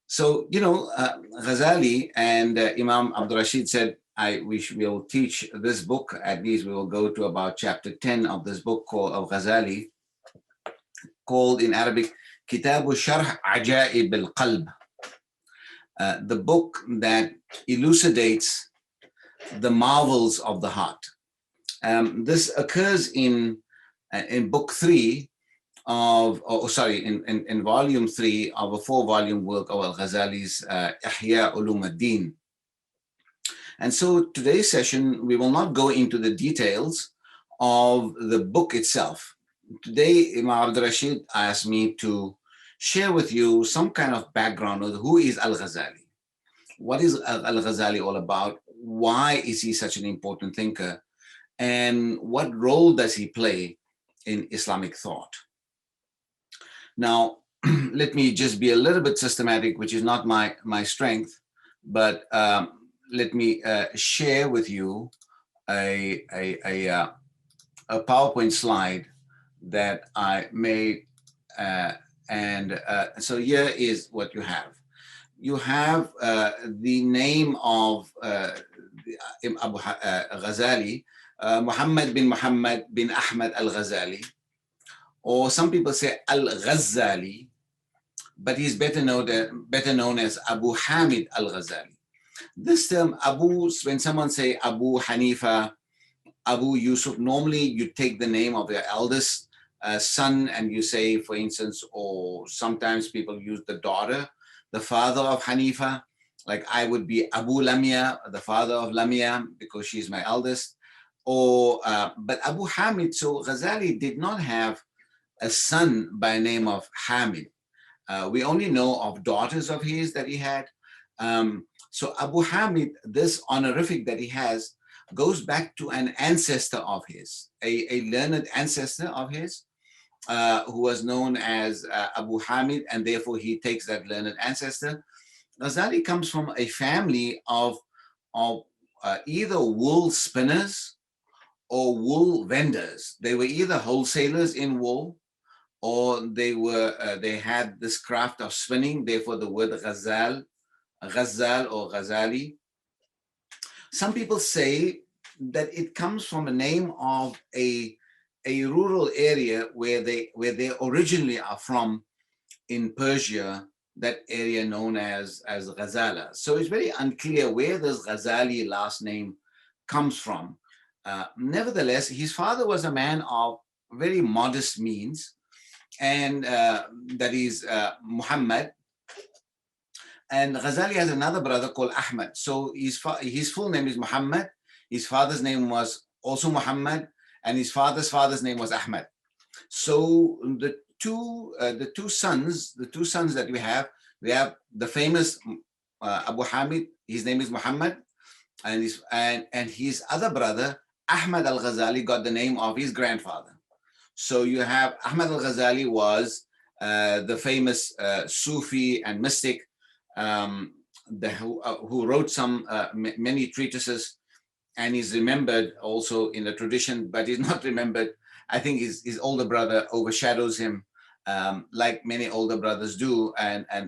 So, Ghazali and Imam Abdul Rashid said, we will teach this book. At least we will go to about chapter 10 of this book of Ghazali, called in Arabic, Kitabu Sharh Ajaib al-Qalb, the book that elucidates the marvels of the heart. This occurs in book 3 of, in volume 3 of a 4-volume work of Al-Ghazali's Ihya Ulum ad-Din. And so today's session, we will not go into the details of the book itself. Today, Imam Abdul Rashid asked me to share with you some kind of background of who is Al-Ghazali. What is Al-Ghazali all about? Why is he such an important thinker? And what role does he play in Islamic thought? Now, let me just be a little bit systematic, which is not my strength, but let me share with you a PowerPoint slide that I made. So here is what you have. You have the name of Abu Ghazali, Muhammad bin Ahmed Al-Ghazali, or some people say Al-Ghazali, but he's better known as Abu Hamid Al-Ghazali. This term Abu, when someone say Abu Hanifa, Abu Yusuf, normally you take the name of your eldest son and you say, for instance, or sometimes people use the daughter, the father of Hanifa, like I would be Abu Lamia, the father of Lamia, because she's my eldest. Or, but Abu Hamid, so Ghazali did not have a son by the name of Hamid. We only know of daughters of his that he had. So Abu Hamid, this honorific that he has, goes back to an ancestor of his, a learned ancestor of his, who was known as Abu Hamid, and therefore he takes that learned ancestor. Ghazali comes from a family of either wool spinners or wool vendors. They were either wholesalers in wool, or they had this craft of spinning, therefore the word Ghazal or Ghazali. Some people say that it comes from a name of a rural area where they originally are from in Persia, that area known as Ghazala. So it's very unclear where this Ghazali last name comes from. Nevertheless, his father was a man of very modest means, and that is Muhammad. And Ghazali has another brother called Ahmed. So his full name is Muhammad. His father's name was also Muhammad, and his father's name was Ahmed. So the two sons that we have the famous Abu Hamid. His name is Muhammad, and his other brother Ahmed Al-Ghazali got the name of his grandfather. So you have Ahmed Al-Ghazali was the famous Sufi and mystic who wrote many treatises, and is remembered also in the tradition, but he's not remembered. I think his older brother overshadows him, like many older brothers do.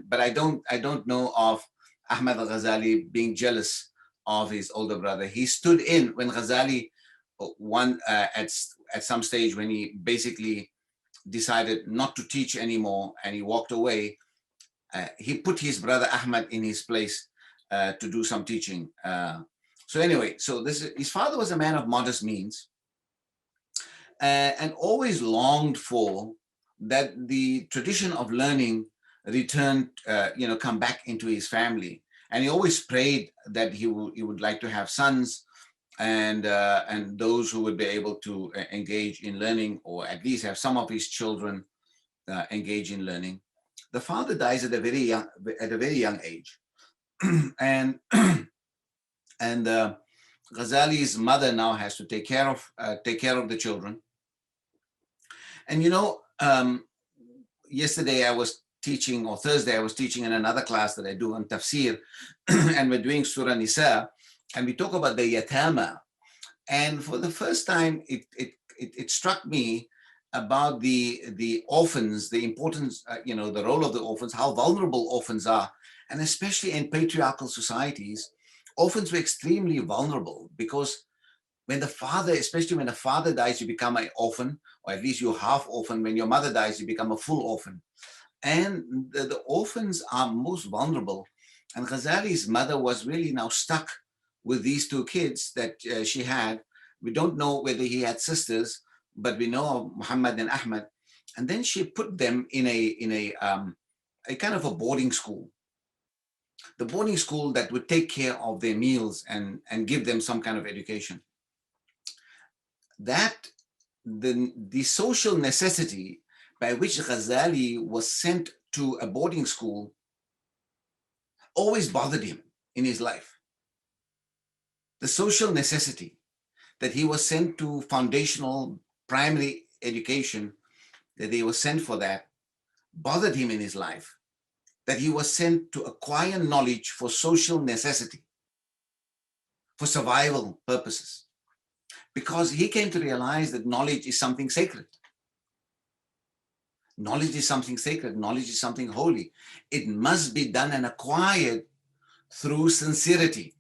But I don't know of Ahmed Al-Ghazali being jealous of his older brother. He stood in when Ghazali at some stage, when he basically decided not to teach anymore and he walked away. He put his brother Ahmed in his place to do some teaching. So anyway, his father was a man of modest means, and always longed for that the tradition of learning come back into his family. And he always prayed that he would like to have sons and those who would be able to engage in learning, or at least have some of his children engage in learning. The father dies at a very young age, and Ghazali's mother now has to take care of the children. And yesterday I was teaching, or Thursday I was teaching in another class that I do on tafsir, and we're doing Surah Nisa, and we talk about the yatama. And for the first time, it struck me about the orphans, the importance, the role of the orphans, how vulnerable orphans are, and especially in patriarchal societies, orphans were extremely vulnerable because especially when the father dies, you become an orphan, or at least you're half orphan. When your mother dies, you become a full orphan. And the orphans are most vulnerable. And Ghazali's mother was really now stuck with these two kids that she had. We don't know whether he had sisters, but we know of Muhammad and Ahmed. And then she put them in a kind of a boarding school. The boarding school that would take care of their meals and give them some kind of education. That the social necessity by which Ghazali was sent to a boarding school always bothered him in his life. The social necessity that he was sent to foundational primary education, that he was sent for that, bothered him in his life. That he was sent to acquire knowledge for social necessity, for survival purposes, because he came to realize that knowledge is something sacred. Knowledge is something sacred. Knowledge is something holy. It must be done and acquired through sincerity.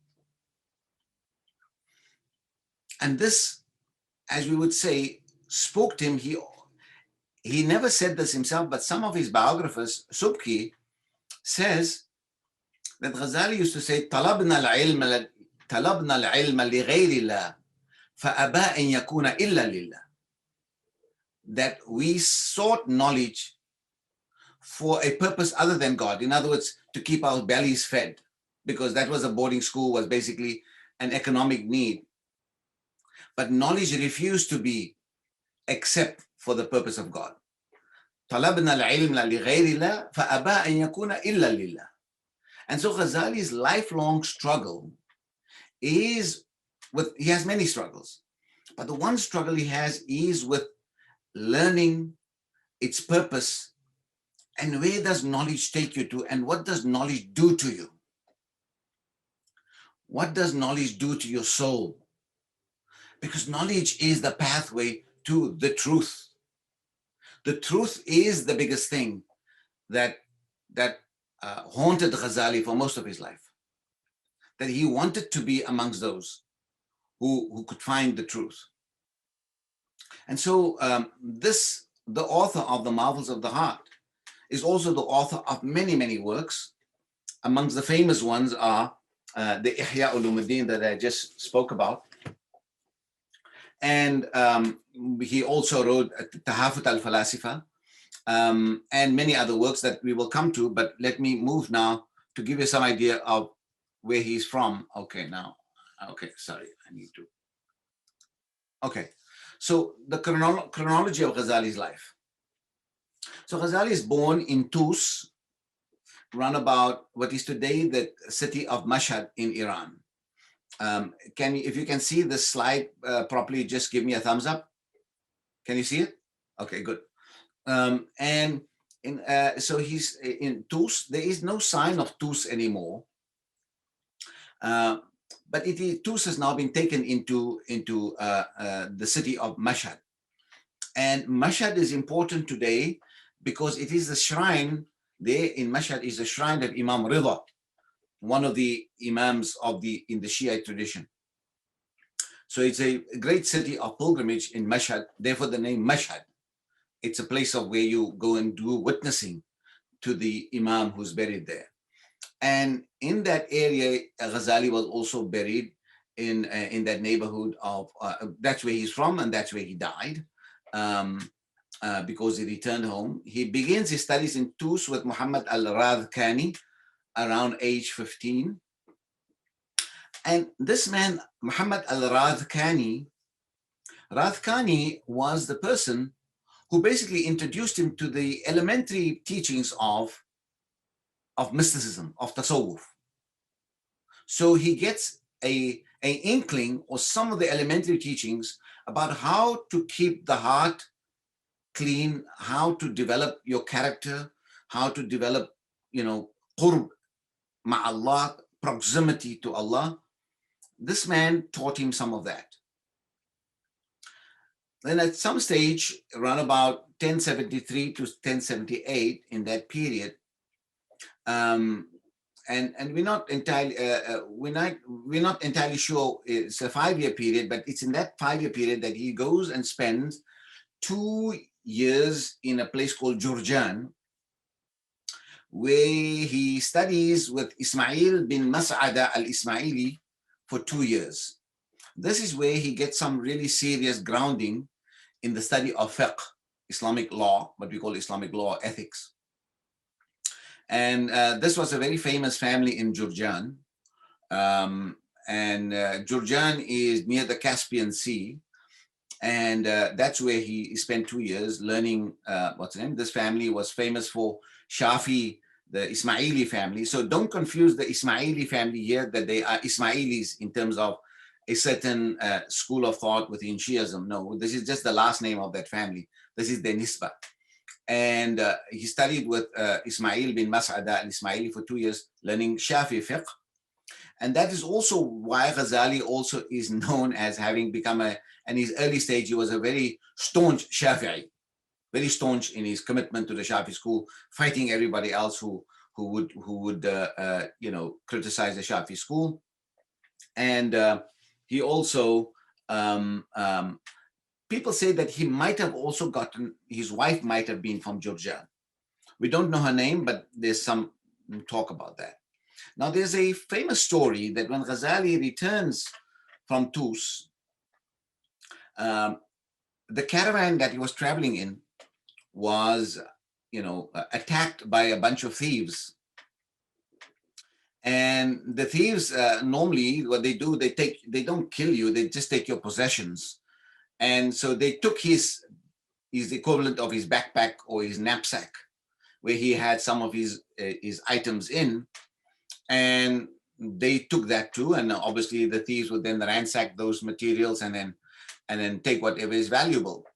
And this, as we would say, spoke to him. He never said this himself, but some of his biographers, Subki, says that Ghazali used to say, طلبنا العلم لغير الله فأبى أن يكون إلا لله. That we sought knowledge for a purpose other than God. In other words, to keep our bellies fed, because that was a boarding school, was basically an economic need. But knowledge refused to be except for the purpose of God. طلبنا العلم لغير الله فأبى أن يكون إلا لله. And so Ghazali's lifelong struggle is he has many struggles, but the one struggle he has is with learning its purpose and where does knowledge take you to, and what does knowledge do to you? What does knowledge do to your soul? Because knowledge is the pathway to the truth. The truth is the biggest thing that haunted Ghazali for most of his life. That he wanted to be amongst those who could find the truth. And so the author of The Marvels of the Heart is also the author of many, many works. Amongst the famous ones are the Ihya Ulumuddin that I just spoke about. And he also wrote Tahafut al-Falasifa and many other works that we will come to, but let me move now to give you some idea of where he's from. Okay, sorry, I need to. Okay, so the chronology of Ghazali's life. So Ghazali is born in Tus, round about what is today the city of Mashhad in Iran. If you can see this slide properly, just give me a thumbs up. Can you see it? Okay, good. So he's in Tus. There is no sign of Tus anymore. But Tus has now been taken into the city of Mashhad. And Mashhad is important today because it is the shrine there in Mashhad is the shrine of Imam Rida, one of the Imams in the Shiite tradition. So it's a great city of pilgrimage in Mashhad, therefore the name Mashhad. It's a place of where you go and do witnessing to the Imam who's buried there. And in that area, Ghazali was also buried in that neighborhood of, that's where he's from and that's where he died because he returned home. He begins his studies in Tus with Muhammad Al-Radhkani around age 15. And this man, Muhammad Al-Radhkani, was the person who basically introduced him to the elementary teachings of mysticism, of tasawwuf. So he gets an inkling or some of the elementary teachings about how to keep the heart clean, how to develop your character, how to develop, qurb ma'Allah, proximity to Allah. This man taught him some of that. Then at some stage, around about 1073 to 1078, in that period, um, and we're not entirely sure. It's a 5-year period, but it's in that 5-year period that he goes and spends 2 years in a place called Jurjan, where he studies with Ismail bin Mas'ada al-Ismaili for 2 years. This is where he gets some really serious grounding in the study of fiqh, Islamic law, what we call Islamic law ethics. And this was a very famous family in Jurjan. Jurjan is near the Caspian Sea. And that's where he spent 2 years learning, what's the name? This family was famous for Shafi, the Ismaili family. So don't confuse the Ismaili family here, that they are Ismailis in terms of a certain school of thought within Shiism. No, this is just the last name of that family. This is the Nisba. And he studied with Ismail bin Mas'ada al-Ismaili for 2 years, learning Shafi fiqh. And that is also why Ghazali also is known as having become in his early stage, he was a very staunch Shafi'i, very staunch in his commitment to the Shafi school, fighting everybody else who would criticize the Shafi school. And he also, people say that he might have also gotten, his wife might have been from Jurjan. We don't know her name, but there's some talk about that. Now, there's a famous story that when Ghazali returns from Tus, the caravan that he was traveling in was, attacked by a bunch of thieves. And the thieves, normally what they do, they don't kill you, they just take your possessions. And so they took his equivalent of his backpack or his knapsack, where he had some of his items in, and they took that too. And obviously the thieves would then ransack those materials and then take whatever is valuable.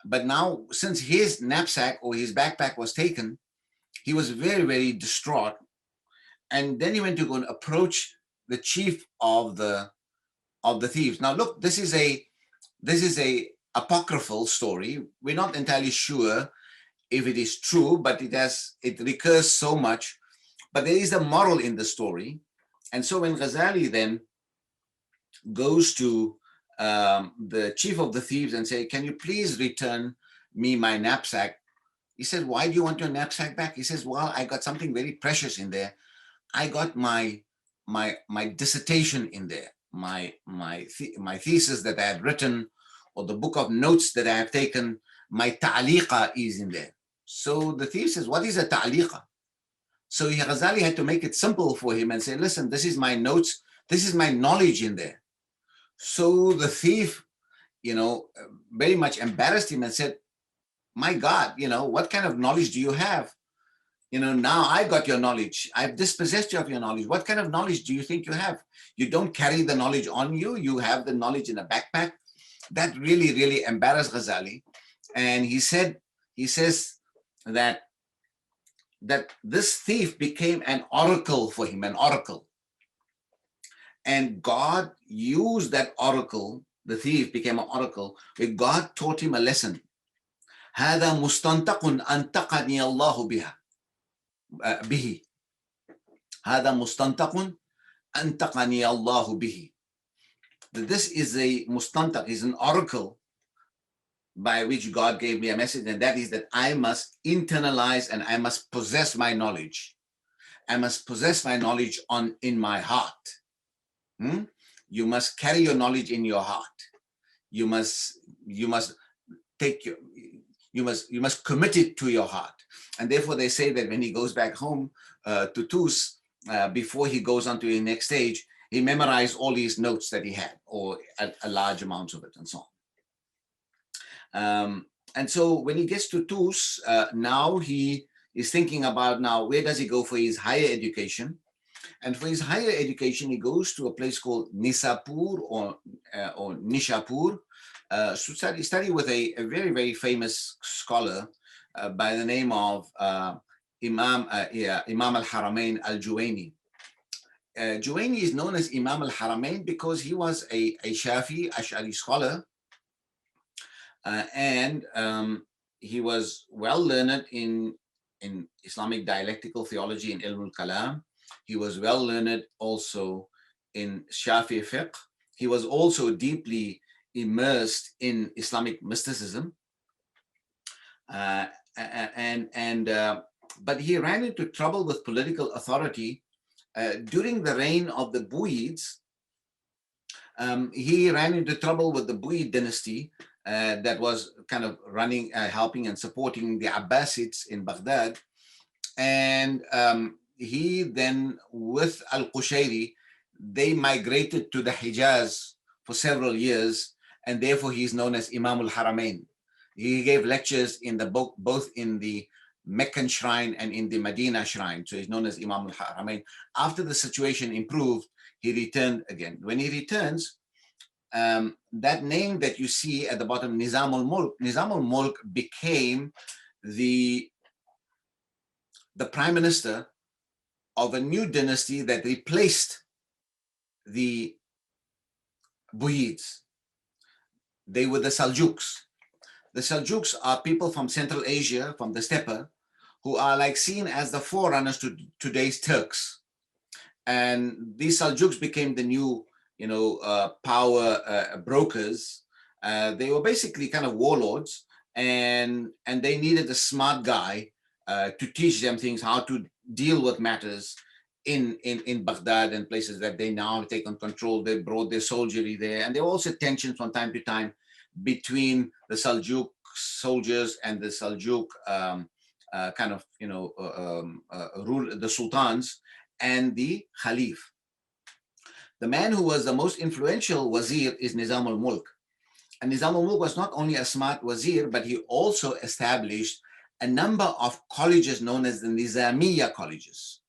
But now, since his knapsack or his backpack was taken, he was very, very distraught. And then he went to go and approach the chief of the thieves. Now, look, this is a apocryphal story. We're not entirely sure if it is true, but it recurs so much. But there is a moral in the story. And so when Ghazali then goes to the chief of the thieves and say, "Can you please return me my knapsack?" He said, "Why do you want your knapsack back?" He says, "Well, I got something very precious in there. I got my dissertation in there, my thesis that I had written, or the book of notes that I have taken. My ta'liqa is in there." So the thief says, "What is a ta'liqa?" So Ghazali had to make it simple for him and say, "Listen, this is my notes, this is my knowledge in there." So the thief, very much embarrassed him and said, "My God, what kind of knowledge do you have? Now I got your knowledge. I've dispossessed you of your knowledge. What kind of knowledge do you think you have? You don't carry the knowledge on you. You have the knowledge in a backpack." That really, really embarrassed Ghazali. And he says that this thief became an oracle for him, an oracle. And God used that oracle, the thief became an oracle, where God taught him a lesson. هذا مستنطق أنطقني الله بها به. هذا مستنطق أنطقني الله به. This is a mustantaq, is an oracle by which God gave me a message, and that is that I must internalize and I must possess my knowledge. I must possess my knowledge in my heart. You must carry your knowledge in your heart. You must commit it to your heart. And therefore they say that when he goes back home to Tus, before he goes on to the next stage, he memorized all these notes that he had, or a large amount of it, and so on. And so when he gets to Tus, now he is thinking about, now where does he go for his higher education? And for his higher education, he goes to a place called Nisapur or Nishapur, to study with a very, very famous scholar by the name of Imam Al-Haramain Al-Juwayni. Juwayni is known as Imam Al-Haramain because he was a Shafi, Ash'ari scholar. and he was well learned in Islamic dialectical theology in Ilm al-Kalam. He was well learned also in Shafi fiqh. He was also deeply immersed in Islamic mysticism. But he ran into trouble with political authority during the reign of the Buyids. He ran into trouble with the Buyid dynasty that was kind of running, helping and supporting the Abbasids in Baghdad. And he then, with Al-Qushayri, they migrated to the Hijaz for several years, and therefore he's known as Imam al-Haramain. He gave lectures in the book, both in the Meccan shrine and in the Medina shrine. So he's known as Imam al-Haramain. After the situation improved, he returned again. When he returns, that name that you see at the bottom, Nizamal Mulk became the prime minister of a new dynasty that replaced the Buyids. They were the Seljuks. The Seljuks are people from Central Asia, from the steppe, who are like seen as the forerunners to today's Turks. And these Seljuks became the new, power brokers. They were basically kind of warlords, and they needed a smart guy to teach them things, how to deal with matters in Baghdad and places that they now have taken control. They brought their soldiery there, and there were also tensions from time to time between the Seljuk soldiers and the Seljuk the sultans and the Khalif. The man who was the most influential wazir is Nizamal Mulk. And Nizamal Mulk was not only a smart wazir, but he also established a number of colleges known as the Nizamiya colleges.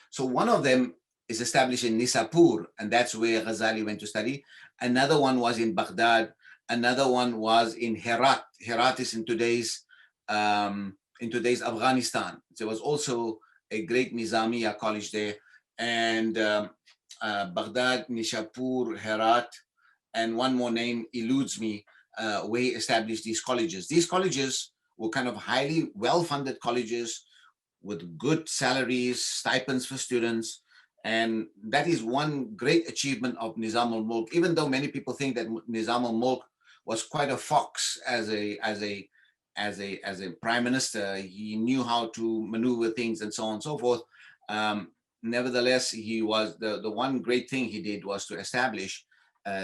So one of them is established in Nisapur, and that's where Ghazali went to study. Another one was in Baghdad. Another one was in Herat. Herat is in today's Afghanistan. There was also a great Nizamiya college there. And Baghdad, Nishapur, Herat, and one more name eludes me, where he established these colleges. These colleges were kind of highly well-funded colleges with good salaries, stipends for students. And that is one great achievement of Nizamal Mulk, even though many people think that Nizamal Mulk was quite a fox as a prime minister. He knew how to maneuver things and so on and so forth. Nevertheless, he was the one great thing he did was to establish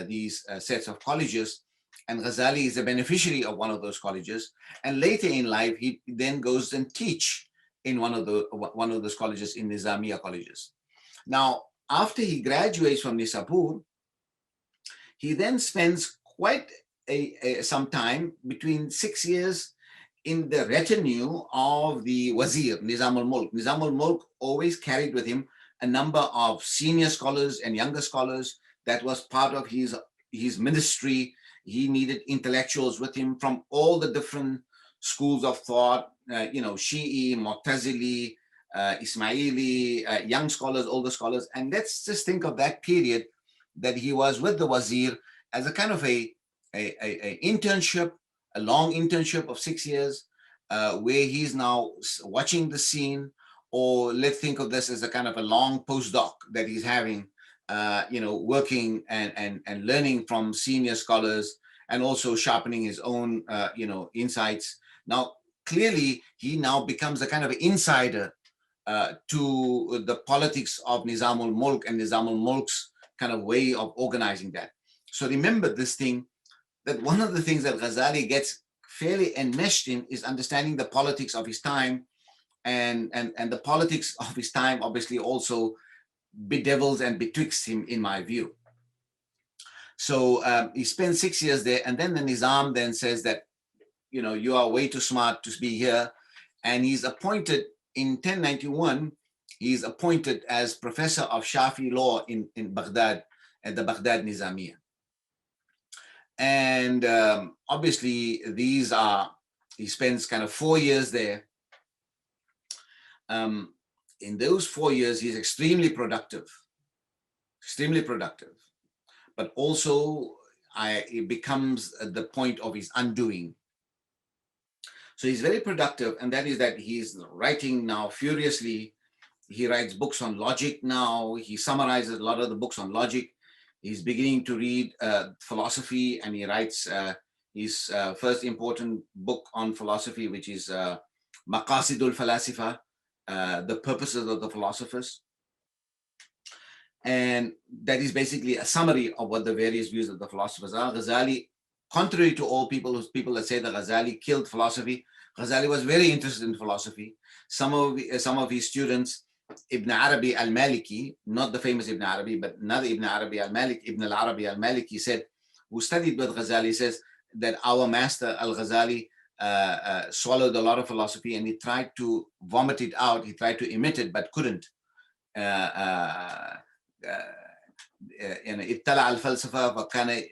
these sets of colleges. And Ghazali is a beneficiary of one of those colleges. And later in life, he then goes and teach in one of those colleges, in Nizamiya colleges. Now, after he graduates from Nisapur, he then spends quite some time, between 6 years, in the retinue of the wazir, Nizamal Mulk. Nizamal Mulk always carried with him a number of senior scholars and younger scholars. That was part of his ministry. He needed intellectuals with him from all the different schools of thought, Shi'i, Mu'tazili, Ismaili, young scholars, older scholars. And let's just think of that period that he was with the wazir as a kind of a internship, a long internship of 6 years, where he's now watching the scene. Or let's think of this as a kind of a long postdoc that he's having, working and learning from senior scholars, and also sharpening his own, insights. Now, clearly, he now becomes a kind of insider to the politics of Nizamul Mulk and Nizamul Mulk's kind of way of organizing that. So remember this thing, that one of the things that Ghazali gets fairly enmeshed in is understanding the politics of his time, and the politics of his time obviously also bedevils and betwixt him, in my view. So he spends 6 years there, and then the Nizam then says that, you are way too smart to be here. And he's appointed in 1091, he's appointed as professor of Shafi law in Baghdad, at the Baghdad Nizamiya. And obviously he spends kind of 4 years there. In those 4 years, he's extremely productive, but also it becomes the point of his undoing. So he's very productive, and that is that he's writing now furiously. He writes books on logic now. He summarizes a lot of the books on logic. He's beginning to read philosophy, and he writes his first important book on philosophy, which is Maqasidul Falasifa, the purposes of the philosophers. And that is basically a summary of what the various views of the philosophers are. Ghazali, contrary to all people that say that Ghazali killed philosophy, Ghazali was very interested in philosophy. Some of his students, Ibn Arabi al-Maliki, not the famous Ibn Arabi, but another Ibn Arabi al-Maliki, Ibn al-Arabi al-Maliki said, who studied with Ghazali, says that our master Al-Ghazali swallowed a lot of philosophy, and he tried to vomit it out. He tried to emit it, but couldn't. يعني ابتلع الفلسفة فكان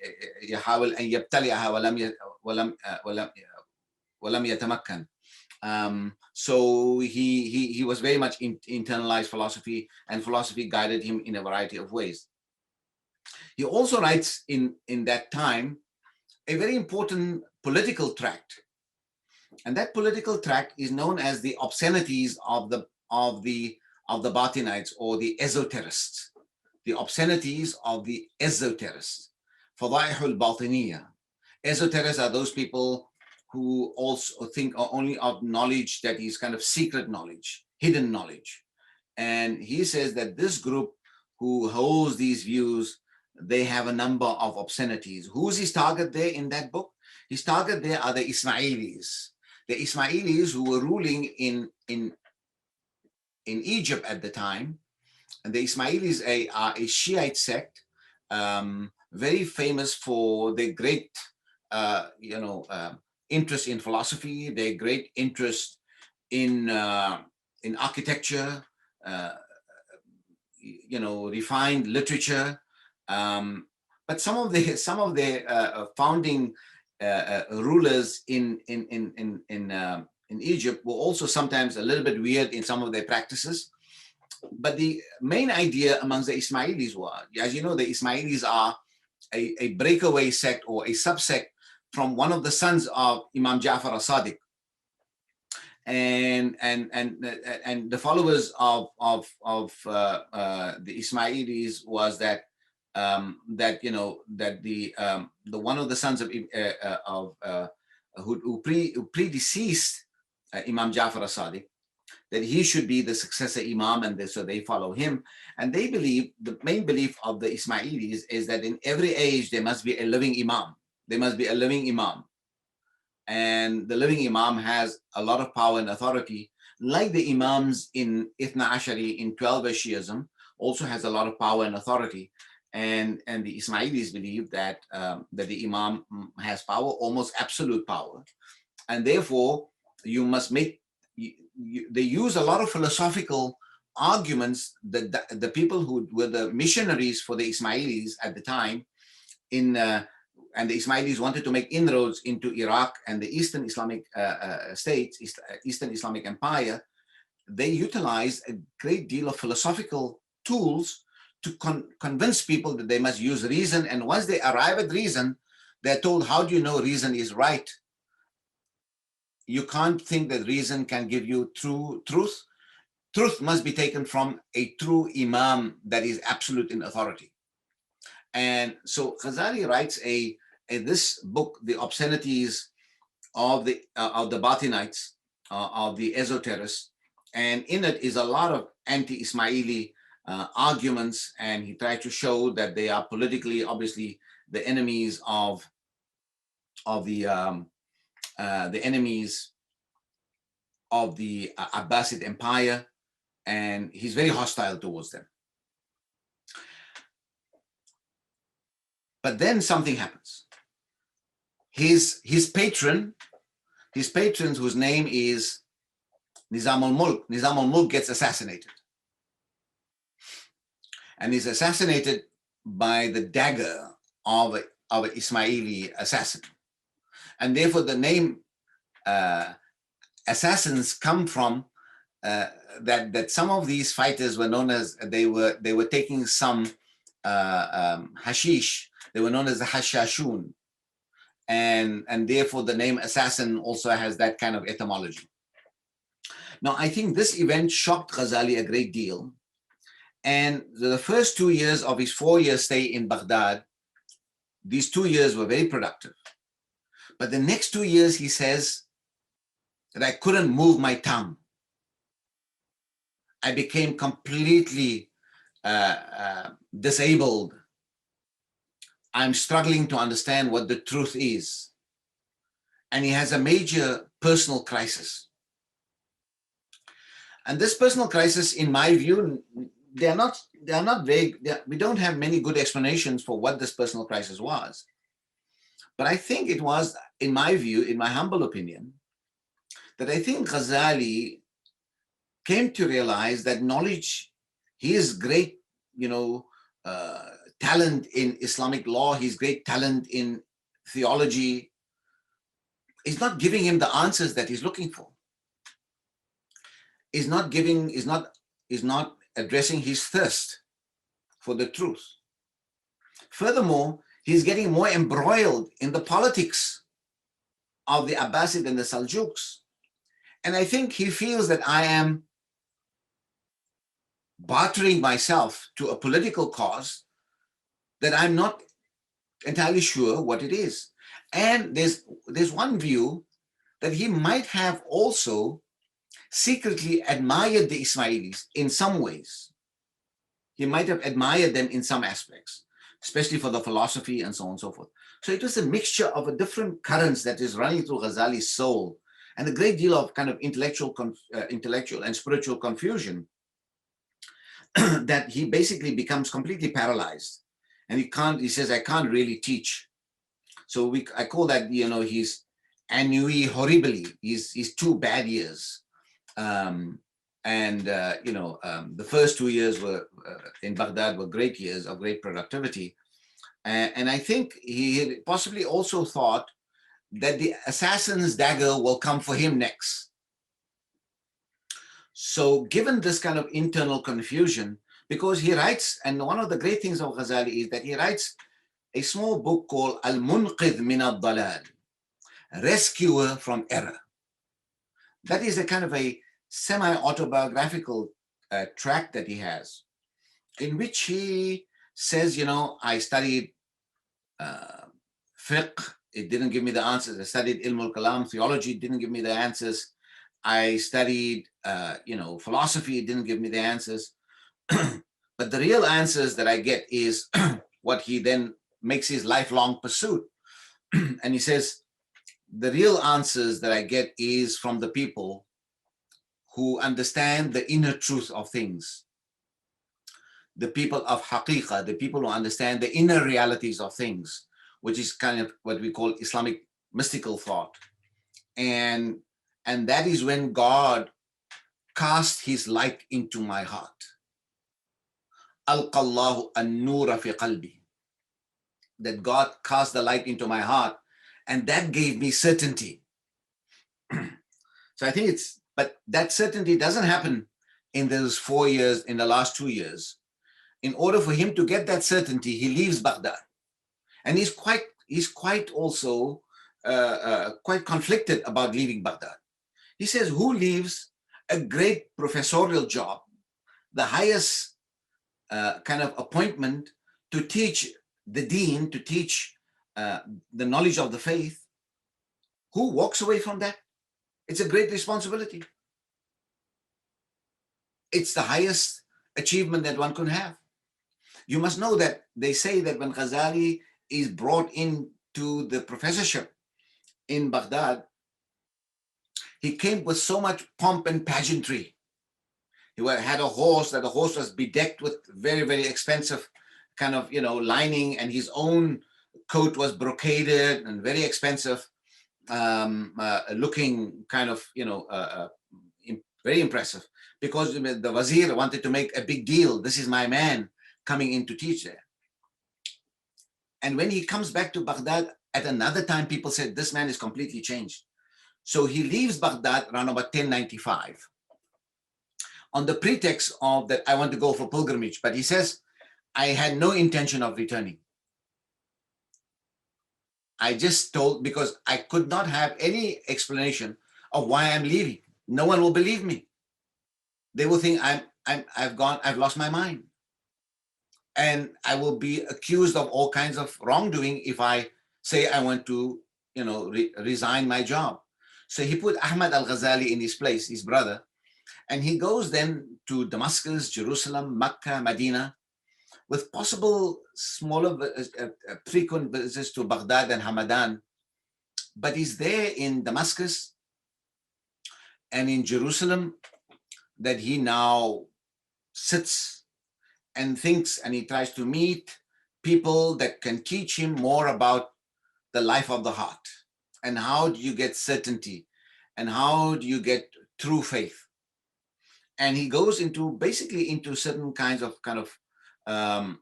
يحاول أن يبتلعها ولم يتمكن. So he was very much internalized philosophy, and philosophy guided him in a variety of ways. He also writes in that time a very important political tract, and that political tract is known as the obscenities of the Batinites, or the esoterists. The obscenities of the esoterists. Fadaihul Batiniya. Esoterists are those people who also think only of knowledge that is kind of secret knowledge, hidden knowledge. And he says that this group who holds these views, they have a number of obscenities. Who's his target there in that book? His target there are the Ismailis. The Ismailis who were ruling in Egypt at the time. And the Ismailis are a Shiite sect, very famous for their great, interest in philosophy, their great interest in architecture, refined literature. But some of the founding rulers in Egypt were also sometimes a little bit weird in some of their practices. But the main idea amongst the Ismailis was, as you know, the Ismailis are a breakaway sect or a subsect from one of the sons of Imam Ja'far al-Sadiq, and the followers of the Ismailis was that the one of the sons of who predeceased Imam Ja'far al-Sadiq, that he should be the successor Imam, and so they follow him. And they believe, the main belief of the Ismailis is that in every age there must be a living Imam. There must be a living Imam. And the living Imam has a lot of power and authority, like the Imams in Ithna Ashari, in 12th Shiism, also has a lot of power and authority. And the Ismailis believe that the Imam has power, almost absolute power. And therefore, you must make, they use a lot of philosophical arguments that the people who were the missionaries for the Ismailis at the time, and the Ismailis wanted to make inroads into Iraq and the Eastern Islamic states, Eastern Islamic Empire. They utilized a great deal of philosophical tools to convince people that they must use reason. And once they arrive at reason, they're told, how do you know reason is right? You can't think that reason can give you truth. Truth must be taken from a true Imam that is absolute in authority. And so Ghazali writes this book, The Obscenities of the Batinites, of the esoterists, and in it is a lot of anti-Ismaili arguments, and he tried to show that they are politically, obviously, the enemies of the enemies of the Abbasid Empire, and he's very hostile towards them. But then something happens. His patron, whose name is Nizamal Mulk gets assassinated. And he's assassinated by the dagger of an Ismaili assassin. And therefore the name assassins come from that some of these fighters were known as, they were taking some hashish They were known as the Hashashun. And therefore the name assassin also has that kind of etymology. Now, I think this event shocked Ghazali a great deal. And the first 2 years of his 4-year stay in Baghdad, these 2 years were very productive. But the next 2 years, he says that I couldn't move my tongue. I became completely disabled. I'm struggling to understand what the truth is. And he has a major personal crisis. And this personal crisis, in my view, they are not vague. We don't have many good explanations for what this personal crisis was. But I think it was, in my view, in my humble opinion, that I think Ghazali came to realize that knowledge, his great, talent in Islamic law, his great talent in theology, is not giving him the answers that he's looking for. Is not addressing his thirst for the truth. Furthermore, he's getting more embroiled in the politics of the Abbasid and the Seljuks. And I think he feels that I am bartering myself to a political cause that I'm not entirely sure what it is. And there's one view that he might have also secretly admired the Ismailis in some ways. He might have admired them in some aspects, especially for the philosophy and so on and so forth. So it was a mixture of a different currents that is running through Ghazali's soul, and a great deal of kind of intellectual and spiritual confusion that he basically becomes completely paralyzed. And he says, I can't really teach. So I call that, he's ennui horribili. He's 2 bad years. The first 2 years were in Baghdad were great years of great productivity. And I think he possibly also thought that the assassin's dagger will come for him next. So given this kind of internal confusion, because he writes, and one of the great things of Ghazali is that he writes a small book called Al-Munqidh min al-Dalal, Rescuer from Error. That is a kind of a semi-autobiographical tract that he has, in which he says, I studied fiqh, it didn't give me the answers. I studied ilm al-kalam, theology, it didn't give me the answers. I studied, philosophy, it didn't give me the answers. But the real answers that I get is what he then makes his lifelong pursuit. And he says, the real answers that I get is from the people who understand the inner truth of things. The people of haqiqah, the people who understand the inner realities of things, which is kind of what we call Islamic mystical thought. And that is when God cast his light into my heart. Alqallahu an-nura fi qalbi. That God cast the light into my heart, and that gave me certainty. So I think but that certainty doesn't happen in those 4 years, in the last 2 years. In order for him to get that certainty, he leaves Baghdad. And he's quite also quite conflicted about leaving Baghdad. He says, who leaves a great professorial job, the highest kind of appointment to teach the deen, to teach the knowledge of the faith? Who walks away from that? It's a great responsibility. It's the highest achievement that one can have. You must know that they say that when Ghazali is brought into the professorship in Baghdad, he came with so much pomp and pageantry. He had a horse, that the horse was bedecked with very, very expensive kind of, lining, and his own coat was brocaded and very expensive looking kind of, very impressive, because the wazir wanted to make a big deal. This is my man coming in to teach there. And when he comes back to Baghdad at another time, people said, this man is completely changed. So he leaves Baghdad around about 1095 on the pretext of that I want to go for pilgrimage. But he says, I had no intention of returning. I just told, because I could not have any explanation of why I'm leaving. No one will believe me. They will think I've lost my mind. And I will be accused of all kinds of wrongdoing if I say I want to, resign my job. So he put Ahmed Al-Ghazali in his place, his brother, and he goes then to Damascus, Jerusalem, Mecca, Medina, with possible smaller, frequent visits to Baghdad and Hamadan. But he's there in Damascus and in Jerusalem that he now sits and thinks, and he tries to meet people that can teach him more about the life of the heart, and how do you get certainty, and how do you get true faith. And he goes into basically into certain kinds of in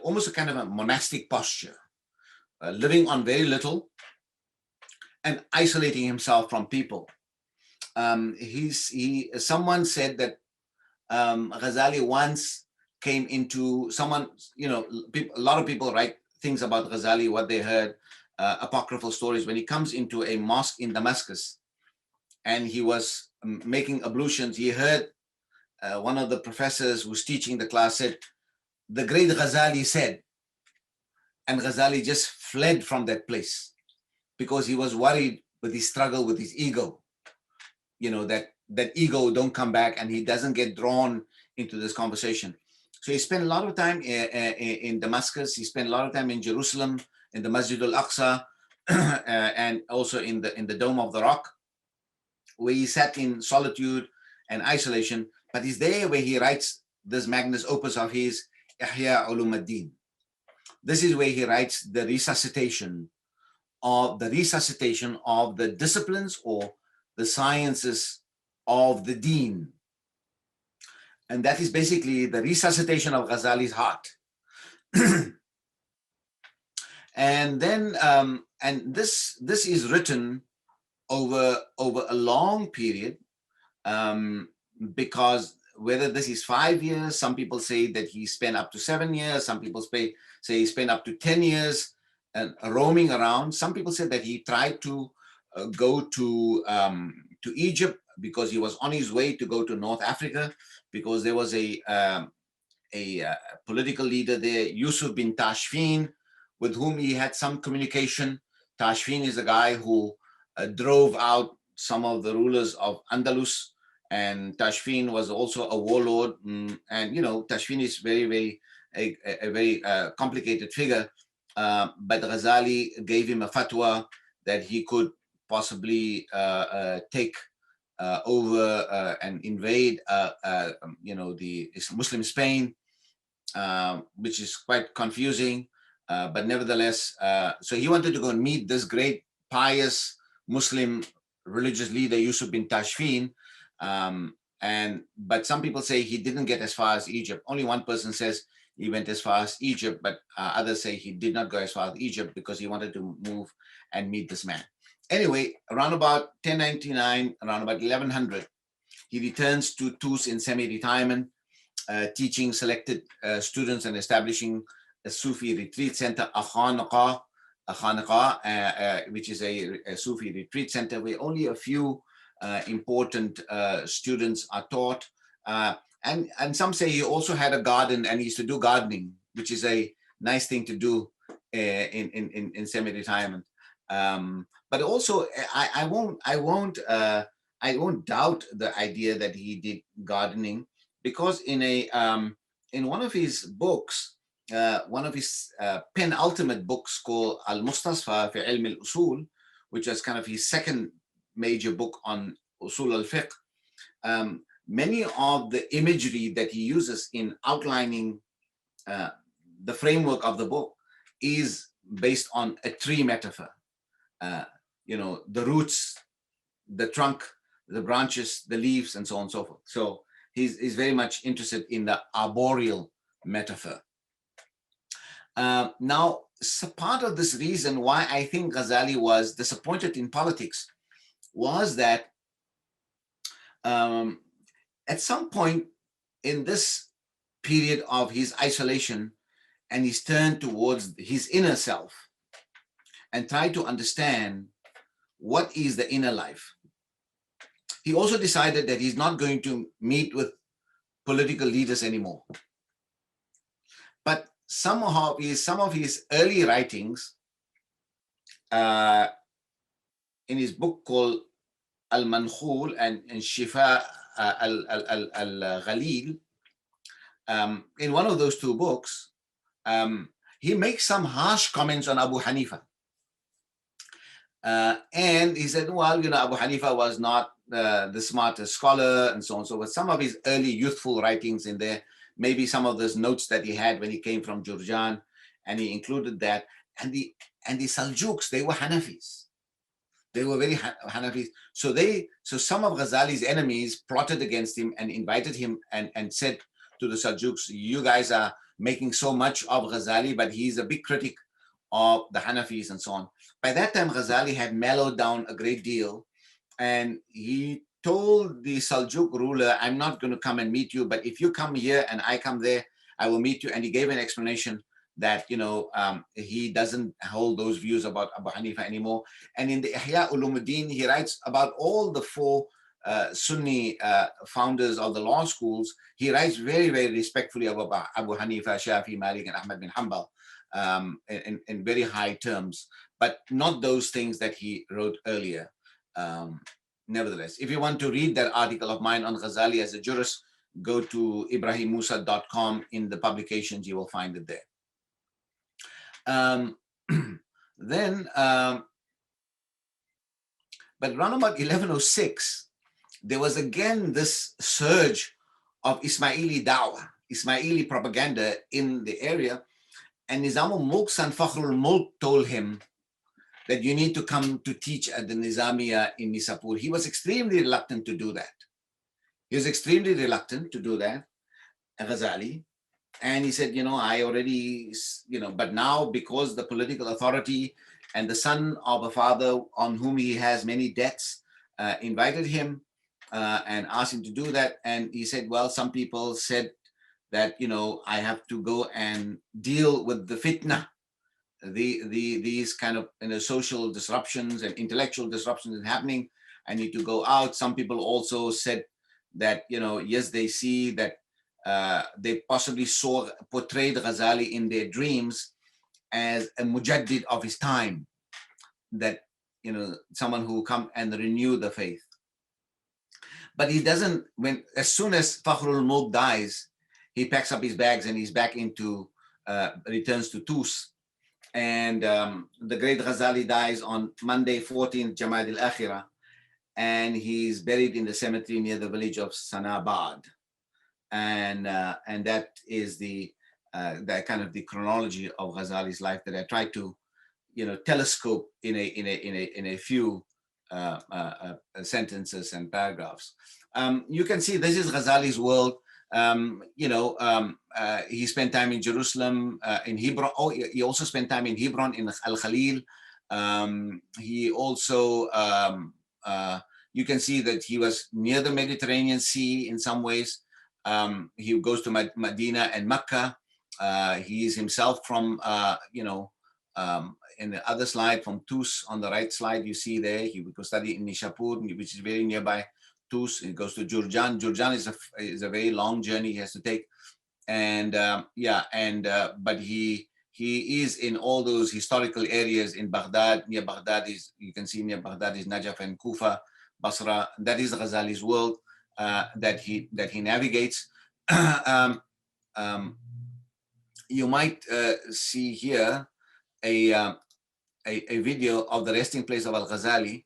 almost a kind of a monastic posture, living on very little and isolating himself from people. Someone said that Ghazali once came into someone, a lot of people write things about Ghazali, what they heard, apocryphal stories. When he comes into a mosque in Damascus and he was making ablutions, he heard one of the professors who's teaching the class said, "The great Ghazali said," and Ghazali just fled from that place because he was worried with his struggle with his ego, that ego don't come back and he doesn't get drawn into this conversation. So he spent a lot of time in Damascus. He spent a lot of time in Jerusalem, in the Masjid al-Aqsa, and also in the Dome of the Rock, where he sat in solitude and isolation. But he's there where he writes this magnus opus of his, Ihya Ulum ad-Din. This is where he writes the resuscitation of the disciplines or the sciences of the deen. And that is basically the resuscitation of Ghazali's heart. And then, and this is written over a long period, because whether this is 5 years, some people say that he spent up to 7 years, some people say he spent up to 10 years roaming around. Some people say that he tried to go to Egypt because he was on his way to go to North Africa, because there was a political leader there, Yusuf bin Tashfin, with whom he had some communication. Tashfin is a guy who drove out some of the rulers of Andalus, and Tashfin was also a warlord. And Tashfin is very a very complicated figure. But Ghazali gave him a fatwa that he could possibly take over and invade, the Muslim Spain, which is quite confusing. But nevertheless, so he wanted to go and meet this great pious Muslim religious leader, Yusuf bin Tashfin. But some people say he didn't get as far as Egypt. Only one person says he went as far as Egypt, but others say he did not go as far as Egypt because he wanted to move and meet this man. Anyway, around about 1099, around about 1100, he returns to Tus in semi-retirement, teaching selected students and establishing a Sufi retreat center, a khanaqah, which is a Sufi retreat center where only a few important students are taught. And some say he also had a garden and he used to do gardening, which is a nice thing to do in semi-retirement. But also, I won't doubt the idea that he did gardening, because in one of his books, one of his penultimate books called Al-Mustasfa fi Ilm al-Usul, which was kind of his second major book on Usul al-Fiqh, many of the imagery that he uses in outlining the framework of the book is based on a tree metaphor. The roots, the trunk, the branches, the leaves, and so on and so forth. So he's very much interested in the arboreal metaphor. Now, part of this reason why I think Ghazali was disappointed in politics was that at some point in this period of his isolation, and he's turned towards his inner self and tried to understand what is the inner life. He also decided that he's not going to meet with political leaders anymore. But some of his early writings, in his book called Al-Mankhul and Shifa Al-Ghalil, in one of those two books, he makes some harsh comments on Abu Hanifa. And he said, well, Abu Hanifa was not the smartest scholar and so on. So with some of his early youthful writings in there, maybe some of those notes that he had when he came from Jurjan, and he included that. And the Seljuks, they were Hanafis. They were very Hanafis. So some of Ghazali's enemies plotted against him and invited him and said to the Seljuks, you guys are making so much of Ghazali, but he's a big critic of the Hanafis and so on. By that time, Ghazali had mellowed down a great deal, and he told the Seljuk ruler, I'm not going to come and meet you, but if you come here and I come there, I will meet you. And he gave an explanation that, he doesn't hold those views about Abu Hanifa anymore. And in the Ihya Ulumuddin, he writes about all the four Sunni founders of the law schools. He writes very, very respectfully about Abu Hanifa, Shafi, Malik, and Ahmed bin Hanbal in very high terms, but not those things that he wrote earlier. Nevertheless, if you want to read that article of mine on Ghazali as a jurist, go to IbrahimMoosa.com. In the publications, you will find it there. But around about 1106, there was again this surge of Ismaili da'wah, Ismaili propaganda in the area. And Nizamal Mulk son Fakhrul Mulk told him that you need to come to teach at the Nizamiya in Nisapur. He was extremely reluctant to do that. Ghazali. And he said, I already, but now because the political authority and the son of a father on whom he has many debts invited him and asked him to do that. And he said, well, some people said that, I have to go and deal with the fitna, these kind of social disruptions and intellectual disruptions happening. I need to go out. Some people also said that, yes, they see that they possibly portrayed Ghazali in their dreams as a mujaddid of his time, that, someone who come and renew the faith. But he doesn't, as soon as Fakhrul Mulk dies, he packs up his bags and he's back returns to Tus. And the great Ghazali dies on Monday, 14th Jamad al-Akhirah, and he's buried in the cemetery near the village of Sanabad. And that is that kind of the chronology of Ghazali's life that I try to, telescope in a few sentences and paragraphs. You can see this is Ghazali's world. He spent time in Jerusalem, in Hebron. Oh, he also spent time in Hebron, in Al-Khalil. He also, you can see that he was near the Mediterranean Sea in some ways. He goes to Medina and Mecca. He is himself from, in the other slide from Tus on the right slide, you see there, he would go study in Nishapur, which is very nearby Tus. He goes to Jurjan. Jurjan is a very long journey he has to take. And but he is in all those historical areas in Baghdad. Near Baghdad you can see near Baghdad is Najaf and Kufa, Basra. That is Ghazali's world that he navigates. You might see here a video of the resting place of Al-Ghazali,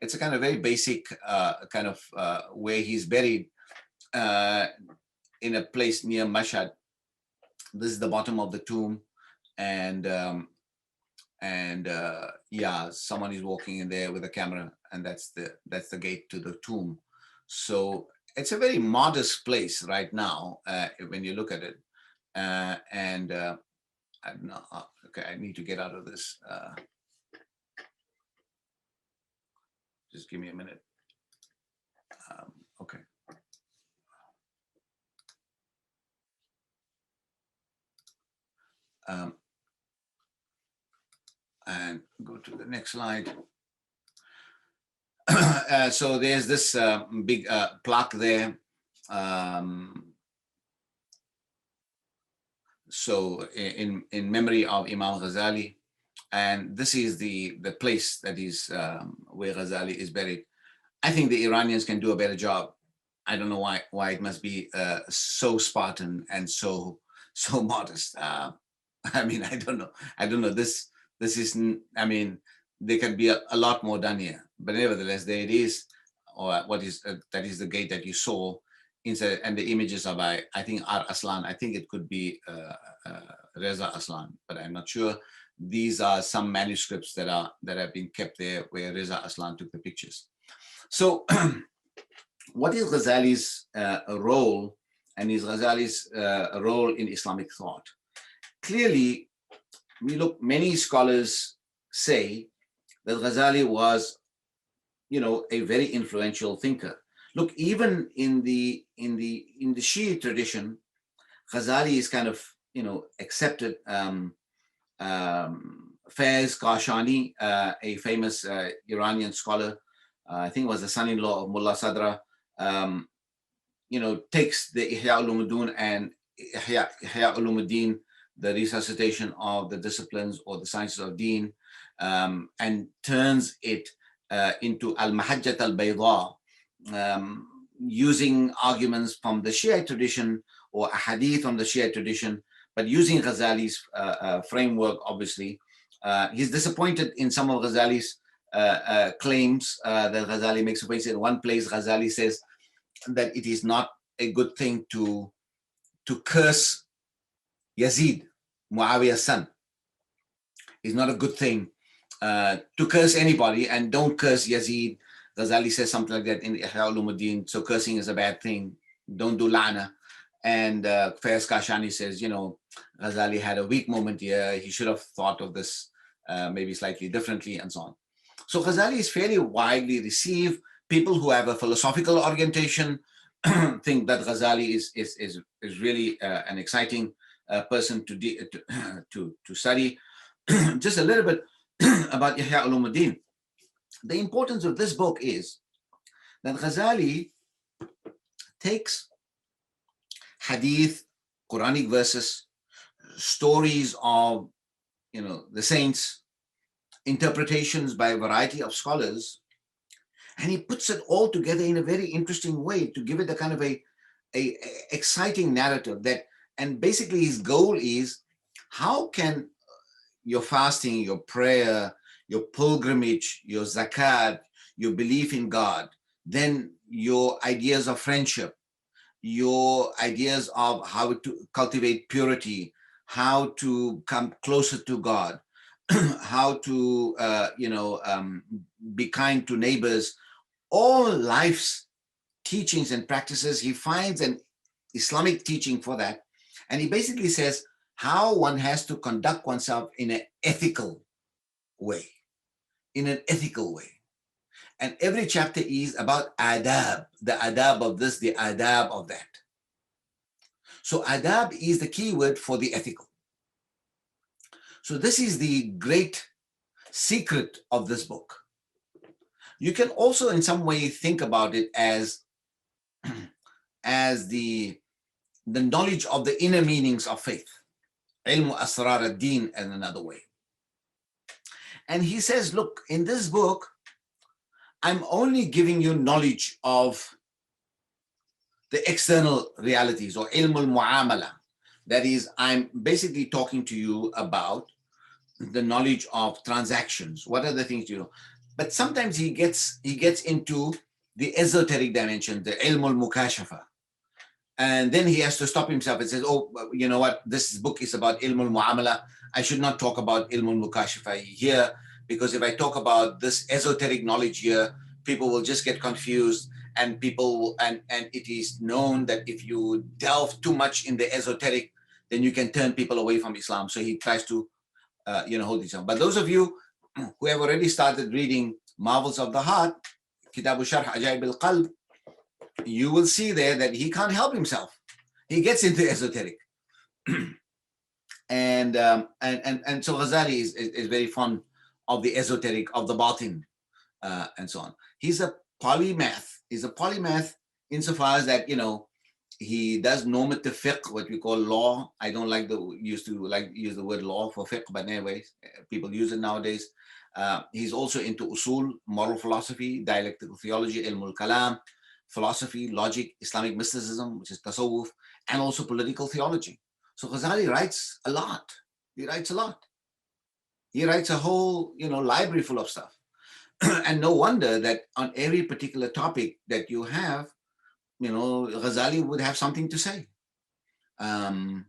it's a kind of very basic kind of where he's buried in a place near Mashhad. This is the bottom of the tomb, and someone is walking in there with a camera, and that's the gate to the tomb. So it's a very modest place right now when you look at it, I don't know. Okay, I need to get out of this. Just give me a minute. Okay. the next slide. So there's this big plaque there. So in memory of Imam Ghazali, and this is the place that is where Ghazali is buried. I think the Iranians can do a better job. I don't know why it must be so Spartan and so modest. I mean, I don't know. This is, I mean, there can be a lot more done here, but nevertheless, there it is. Or what is that is the gate that you saw inside, and the images are by, I think, Ar Aslan. I think it could be Reza Aslan, but I'm not sure. These are some manuscripts that have been kept there where Reza Aslan took the pictures. So what is Ghazali's role, and is Ghazali's role in Islamic thought? Clearly, many scholars say that Ghazali was, a very influential thinker. Look, even in the Shiite tradition, Ghazali is kind of, accepted. Faiz Kashani, a famous Iranian scholar, I think was the son-in-law of Mullah Sadra, takes the Ihya Ulumuddin and Ihya Ulumuddin, the resuscitation of the disciplines or the sciences of Deen, and turns it into Al-Mahajjat al-Bayda, using arguments from the Shiite tradition or a hadith from the Shiite tradition, but using Ghazali's framework, obviously. He's disappointed in some of Ghazali's claims that Ghazali makes. For instance, in one place, Ghazali says that it is not a good thing to curse Yazid, Muawiyah's son. It's not a good thing to curse anybody, and don't curse Yazid. Ghazali says something like that in Ihya Ulumuddin. So cursing is a bad thing. Don't do la'na. And Faiz Kashani says, Ghazali had a weak moment here. He should have thought of this maybe slightly differently, and so on. So Ghazali is fairly widely received. People who have a philosophical orientation think that Ghazali is really an exciting person to study. Just a little bit about Ihya Ulumuddin. The importance of this book is that Ghazali takes hadith, Quranic verses, stories of the saints, interpretations by a variety of scholars, and he puts it all together in a very interesting way to give it a kind of a exciting narrative and basically his goal is, how can your fasting, your prayer, your pilgrimage, your zakat, your belief in God, then your ideas of friendship, your ideas of how to cultivate purity, how to come closer to God, how to be kind to neighbors, all life's teachings and practices. He finds an Islamic teaching for that, and he basically says how one has to conduct oneself in an ethical way, and every chapter is about adab, the adab of this, the adab of that. So adab is the key word for the ethical. So this is the great secret of this book. You can also in some way think about it as the knowledge of the inner meanings of faith. Ilmu asrar ad-din in another way. And he says, look, in this book, I'm only giving you knowledge of the external realities, or ilm al-mu'amala. That is, I'm basically talking to you about the knowledge of transactions. What are the things you know? But sometimes he gets into the esoteric dimension, the ilm al-mukashafa. And then he has to stop himself and says, oh, you know what? This book is about ilm al-mu'amala. I should not talk about ilm al-mukashafa here, because if I talk about this esoteric knowledge here, people will just get confused, and it is known that if you delve too much in the esoteric, then you can turn people away from Islam. So he tries to, hold his own. But those of you who have already started reading Marvels of the Heart, Kitab Sharh Ajaib al-Qalb, you will see there that he can't help himself. He gets into esoteric. and so Ghazali is very fond of the esoteric, of the batin, and so on. He's a polymath. He's a polymath insofar as that, he does normative fiqh, what we call law. I don't like use the word law for fiqh, but anyways, people use it nowadays. He's also into usul, moral philosophy, dialectical theology, ilm al-kalam, philosophy, logic, Islamic mysticism, which is tasawwuf, and also political theology. So Ghazali writes a lot. He writes a lot. He writes a whole, library full of stuff. And no wonder that on every particular topic that you have, Ghazali would have something to say. And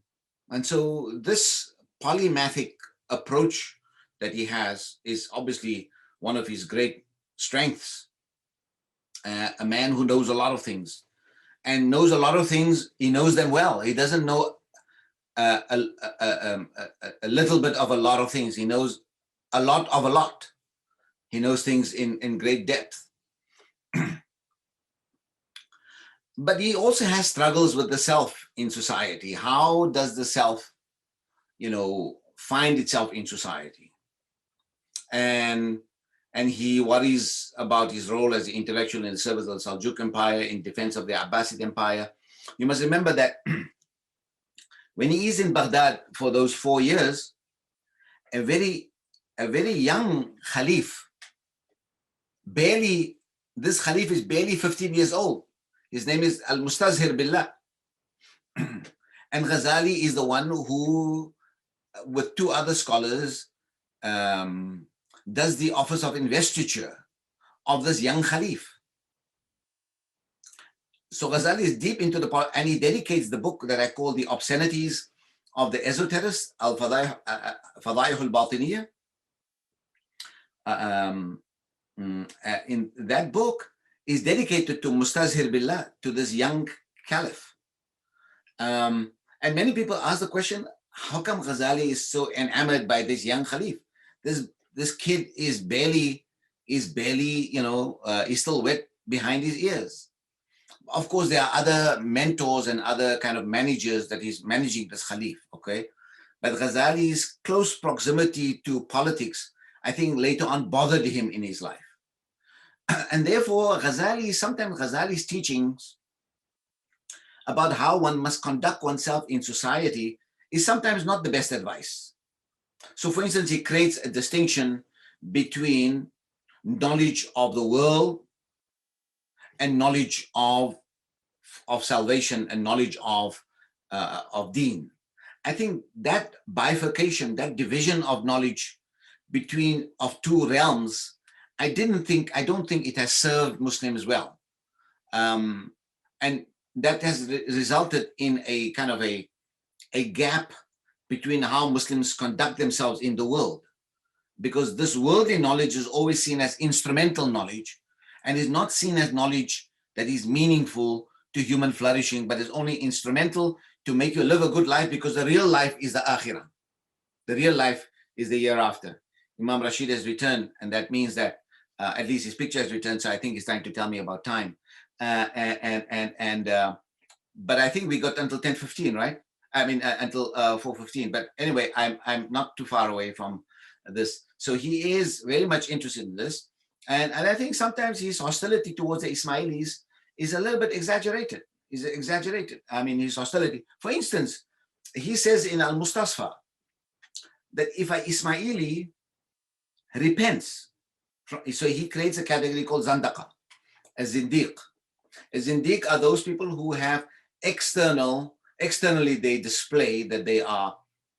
so this polymathic approach that he has is obviously one of his great strengths. A man who knows a lot of things, and knows a lot of things, he knows them well. He doesn't know a little bit of a lot of things. He knows a lot of a lot. He knows things in great depth. But he also has struggles with the self in society. How does the self, find itself in society? And he worries about his role as an intellectual in the service of the Seljuk Empire, in defense of the Abbasid Empire. You must remember that when he is in Baghdad for those 4 years, a very young Khalif, this Khalif is barely 15 years old. His name is Al-Mustazhir Billah. And Ghazali is the one who, with 2 other scholars, does the office of investiture of this young Khalif. So Ghazali is deep into and he dedicates the book that I call The Obscenities of the Esoterists, Al-Fadaih al-Batiniyah. In that book is dedicated to Mustazhir Billah, to this young Caliph. And many people ask the question, how come Ghazali is so enamored by this young Khalif? This kid is barely, he's still wet behind his ears. Of course, there are other mentors and other kind of managers that he's managing this Khalif, okay? But Ghazali's close proximity to politics, I think later on bothered him in his life. And therefore, sometimes Ghazali's teachings about how one must conduct oneself in society is sometimes not the best advice. So for instance, he creates a distinction between knowledge of the world and knowledge of salvation and knowledge of deen. I think that bifurcation, that division of knowledge of 2 realms, I don't think it has served Muslims well. And that has resulted in a kind of a gap between how Muslims conduct themselves in the world. Because this worldly knowledge is always seen as instrumental knowledge and is not seen as knowledge that is meaningful to human flourishing, but is only instrumental to make you live a good life, because the real life is the akhirah. The real life is the year after. Imam Rashid has returned, and that means that at least his picture has returned, so I think he's trying to tell me about time. But I think we got until 10:15, right? I mean, until 4:15. But anyway, I'm not too far away from this. So he is very much interested in this. And I think sometimes his hostility towards the Ismailis is a little bit exaggerated. I mean, his hostility. For instance, he says in Al-Mustasfa that if an Ismaili repents, so he creates a category called Zandaqa, a Zindiq. A Zindiq are those people who have externally they display that they are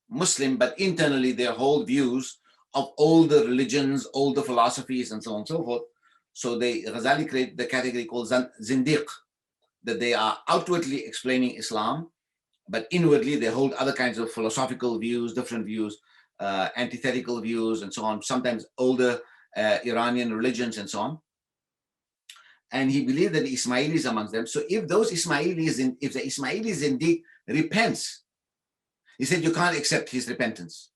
Muslim, but internally they hold views of older religions, older philosophies, and so on and so forth. So Ghazali created the category called Zindiq, that they are outwardly explaining Islam, but inwardly they hold other kinds of philosophical views, different views, antithetical views, and so on, sometimes older Iranian religions and so on. And he believed that the Ismailis amongst them. So if the Ismailis indeed repents, he said you can't accept his repentance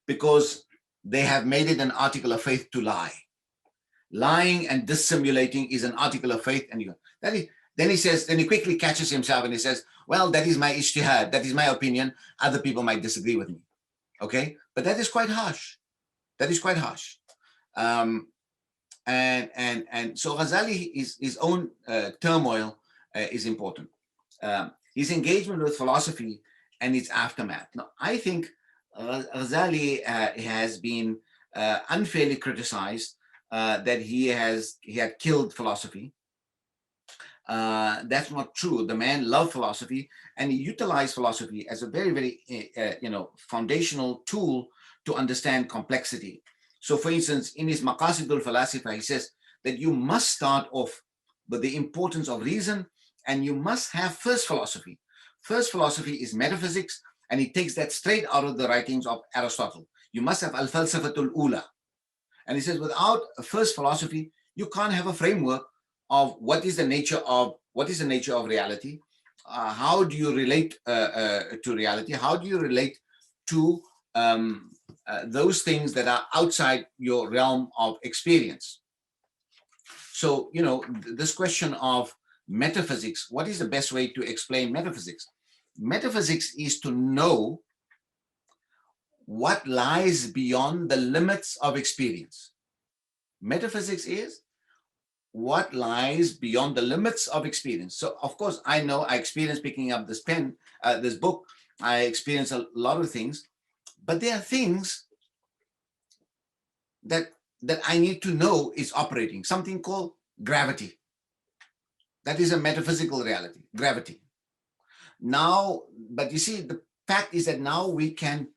because they have made it an article of faith to lie. Lying and dissimulating is an article of faith. And then he quickly catches himself and he says, well, that is my ijtihad, that is my opinion. Other people might disagree with me. Okay? But that is quite harsh. That is quite harsh. Um, and so Ghazali, his own turmoil is important. His engagement with philosophy and its aftermath. Now, I think Ghazali has been unfairly criticized that he had killed philosophy. That's not true. The man loved philosophy, and he utilized philosophy as a very, very, foundational tool to understand complexity. So, for instance, in his Maqasidul Falasifa, he says that you must start off with the importance of reason, and you must have first philosophy. First philosophy is metaphysics, and he takes that straight out of the writings of Aristotle. You must have Al-Falsafatul Ula. And he says, without a first philosophy, you can't have a framework of what is the nature of reality. How do you relate to reality? How do you relate to those things that are outside your realm of experience? So, this question of metaphysics, what is the best way to explain metaphysics? Metaphysics is to know what lies beyond the limits of experience. Metaphysics is what lies beyond the limits of experience. So, of course, I know I experienced picking up this book. I experienced a lot of things, but there are things that I need to know is operating. Something called gravity. That is a metaphysical reality. Gravity. Now, but you see, the fact is that now we can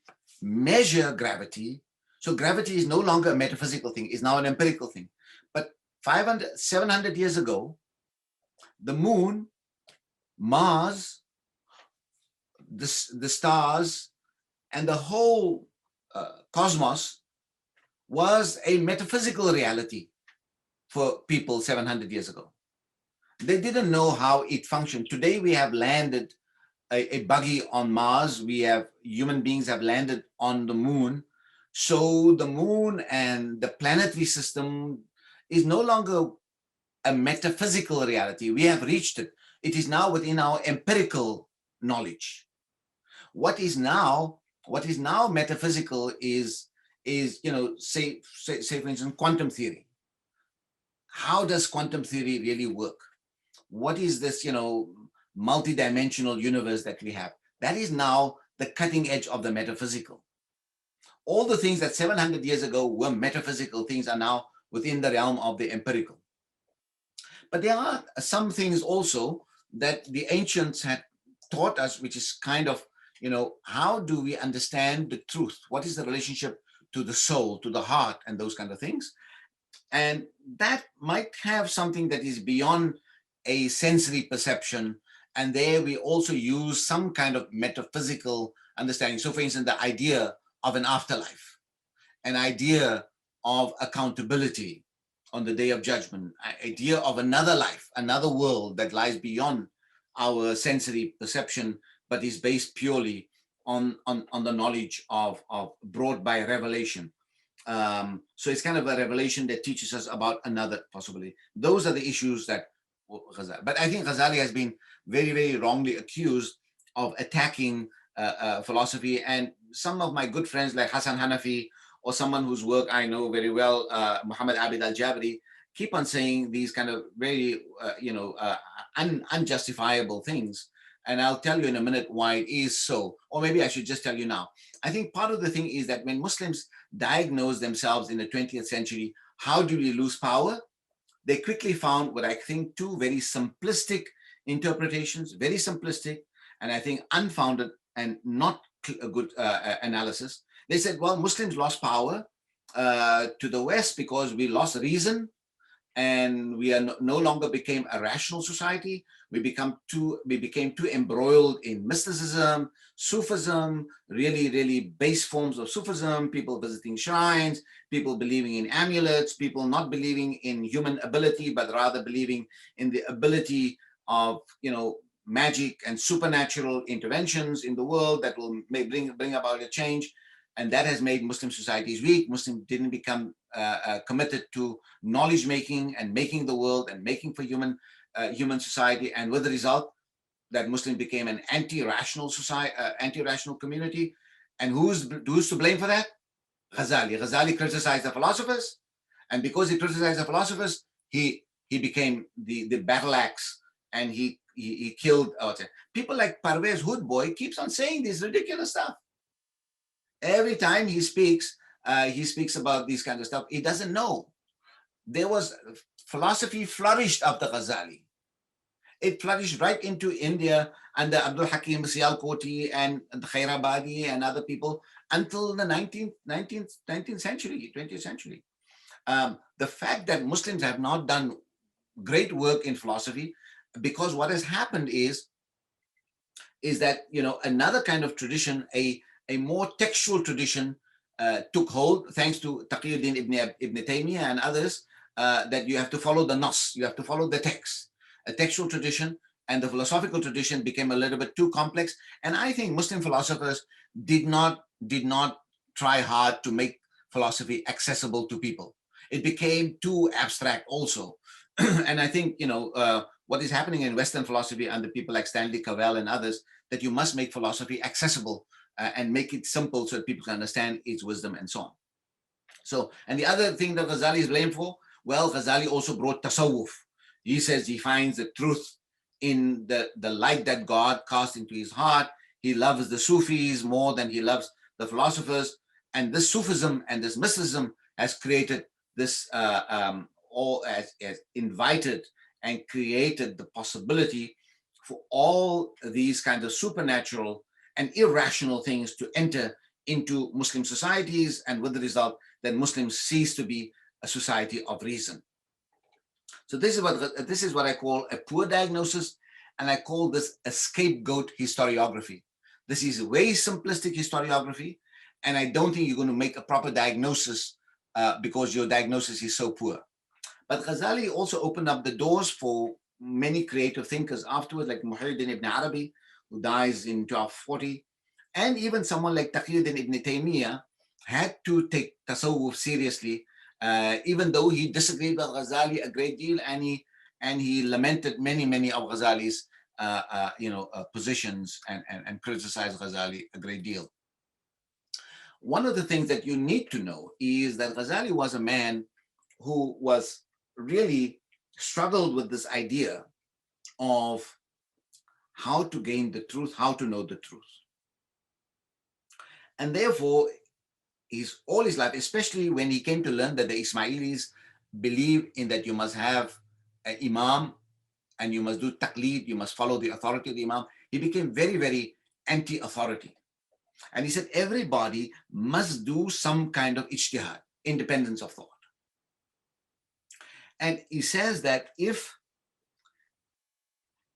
measure gravity. So gravity is no longer a metaphysical thing, it's now an empirical thing. But 500, 700 years ago, the moon, Mars, the stars, and the whole cosmos was a metaphysical reality for people 700 years ago. They didn't know how it functioned. Today we have landed a buggy on Mars. Human beings have landed on the moon. So the moon and the planetary system is no longer a metaphysical reality. We have reached it. It is now within our empirical knowledge. What is now metaphysical is say for instance, quantum theory. How does quantum theory really work? What is this, multidimensional universe that we have? That is now the cutting edge of the metaphysical. All the things that 700 years ago were metaphysical things are now within the realm of the empirical. But there are some things also that the ancients had taught us, which is kind of, how do we understand the truth? What is the relationship to the soul, to the heart, and those kind of things? And that might have something that is beyond a sensory perception. And there we also use some kind of metaphysical understanding. So for instance, the idea of an afterlife, an idea of accountability on the day of judgment, an idea of another life, another world that lies beyond our sensory perception, but is based purely on the knowledge of brought by revelation. So it's kind of a revelation that teaches us about another possibility. Those are the issues that Ghazali. But I think Ghazali has been very, very wrongly accused of attacking philosophy. And some of my good friends like Hassan Hanafi, or someone whose work I know very well, Muhammad Abid Al-Jabri, keep on saying these kind of very, unjustifiable things. And I'll tell you in a minute why it is so. Or maybe I should just tell you now. I think part of the thing is that when Muslims diagnose themselves in the 20th century, how do we lose power? They quickly found what I think two very simplistic interpretations, very simplistic, and I think unfounded and not a good analysis. They said, well, Muslims lost power to the West because we lost reason, and we are no longer became a rational society. We became too embroiled in mysticism, Sufism, really, really base forms of Sufism, people visiting shrines, people believing in amulets, people not believing in human ability, but rather believing in the ability of, magic and supernatural interventions in the world that will bring about a change. And that has made Muslim societies weak. Muslims didn't become committed to knowledge making and making the world and making for human society. And with the result that Muslim became an anti-rational society, anti-rational community. And who's to blame for that? Ghazali. Ghazali criticized the philosophers, And because he criticized the philosophers, he became the battle axe, and he killed people like Parvez Hoodboy keeps on saying this ridiculous stuff. Every time he speaks about these kinds of stuff. He doesn't know. There was philosophy flourished after Ghazali. It flourished right into India under Abdul Hakim Sialkoti and Khairabadi and other people until the 19th century, 20th century. The fact that Muslims have not done great work in philosophy, because what has happened is that, you know, another kind of tradition, a more textual tradition took hold, thanks to Taqiyuddin Ibn Taymiyyah and others, that you have to follow the Nas, you have to follow the text. A textual tradition and the philosophical tradition became a little bit too complex. And I think Muslim philosophers did not try hard to make philosophy accessible to people. It became too abstract also. And I think, you know, what is happening in Western philosophy under people like Stanley Cavell and others, that you must make philosophy accessible and make it simple so that people can understand its wisdom and so on. So, and the other thing that Ghazali is blamed for, well, Ghazali also brought tasawwuf. He says he finds the truth in the light that God cast into his heart. He loves the Sufis more than he loves the philosophers. And this Sufism and this mysticism has created this, or has invited and created the possibility for all these kinds of supernatural and irrational things to enter into Muslim societies, and with the result that Muslims cease to be a society of reason. So this is what I call a poor diagnosis, and I call this a scapegoat historiography. This is a very simplistic historiography, and I don't think you're going to make a proper diagnosis because your diagnosis is so poor. But Ghazali also opened up the doors for many creative thinkers afterwards, like Muhyiddin Ibn Arabi, who dies in 1240, and even someone like Taqiyuddin Ibn Taymiyyah had to take tasawwuf seriously, even though he disagreed with Ghazali a great deal, and he lamented many of Ghazali's positions and criticized Ghazali a great deal. One of the things that you need to know is that Ghazali was a man who was really struggled with this idea of how to gain the truth, how to know the truth. And therefore, all his life, especially when he came to learn that the Ismailis believe in that you must have an imam and you must do taqleed, you must follow the authority of the imam, he became very, very anti-authority. And he said everybody must do some kind of ijtihad, independence of thought. And he says that if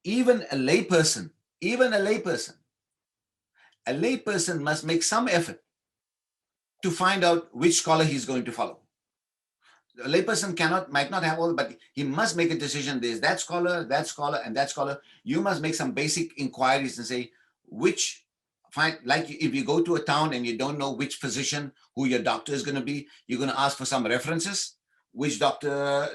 even a layperson must make some effort to find out which scholar he's going to follow. A layperson might not have all, but he must make a decision. There's that scholar, and that scholar. You must make some basic inquiries and say like if you go to a town and you don't know which physician, who your doctor is going to be, you're going to ask for some references, which doctor,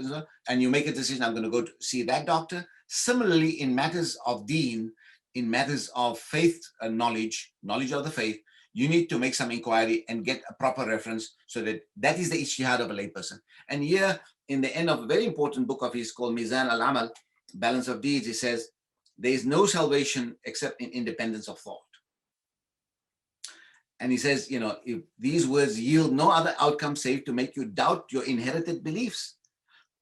and you make a decision, I'm going to go to see that doctor. Similarly, in matters of deen, in matters of faith knowledge of the faith, you need to make some inquiry and get a proper reference, so that is the ijtihad of a layperson. And here, in the end of a very important book of his called Mizan al-Amal, Balance of Deeds, he says, there is no salvation except in independence of thought. And he says, if these words yield no other outcome save to make you doubt your inherited beliefs,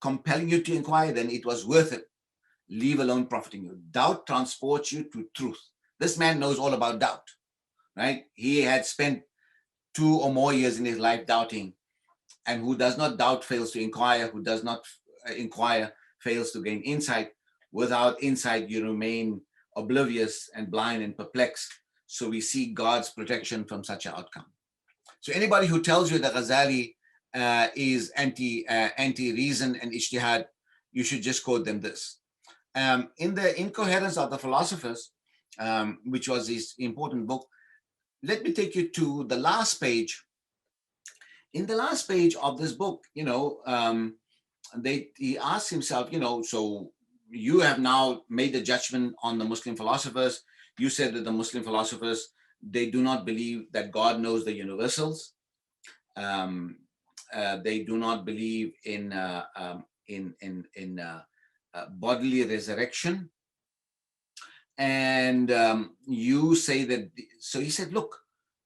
compelling you to inquire, then it was worth it, leave alone profiting you. Doubt transports you to truth. This man knows all about doubt, right? He had spent 2 or more years in his life doubting, and who does not doubt fails to inquire, who does not inquire fails to gain insight. Without insight, you remain oblivious and blind and perplexed. So we seek God's protection from such an outcome. So anybody who tells you that Ghazali is anti-reason and ijtihad, you should just quote them this. In the Incoherence of the Philosophers, which was his important book, let me take you to the last page. In the last page of this book, he asks himself, so you have now made a judgment on the Muslim philosophers. You said that the Muslim philosophers, they do not believe that God knows the universals. they do not believe in bodily resurrection. And you say that, so he said, look,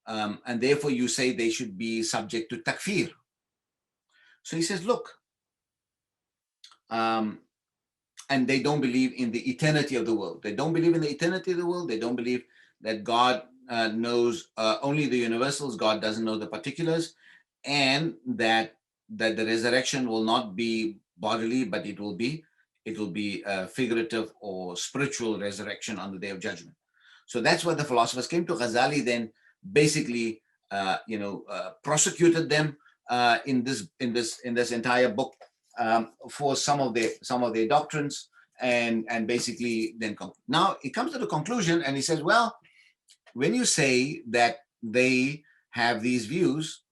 and therefore you say they should be subject to takfir. So he says, look, and they don't believe in the eternity of the world. They don't believe in the eternity of the world. They don't believe that God knows only the universals. God doesn't know the particulars, and that the resurrection will not be bodily, but it will be figurative or spiritual resurrection on the day of judgment. So that's what the philosophers came to. Ghazali then basically, prosecuted them in this entire book for some of their doctrines, and basically then now he comes to the conclusion and he says, well, when you say that they have these views,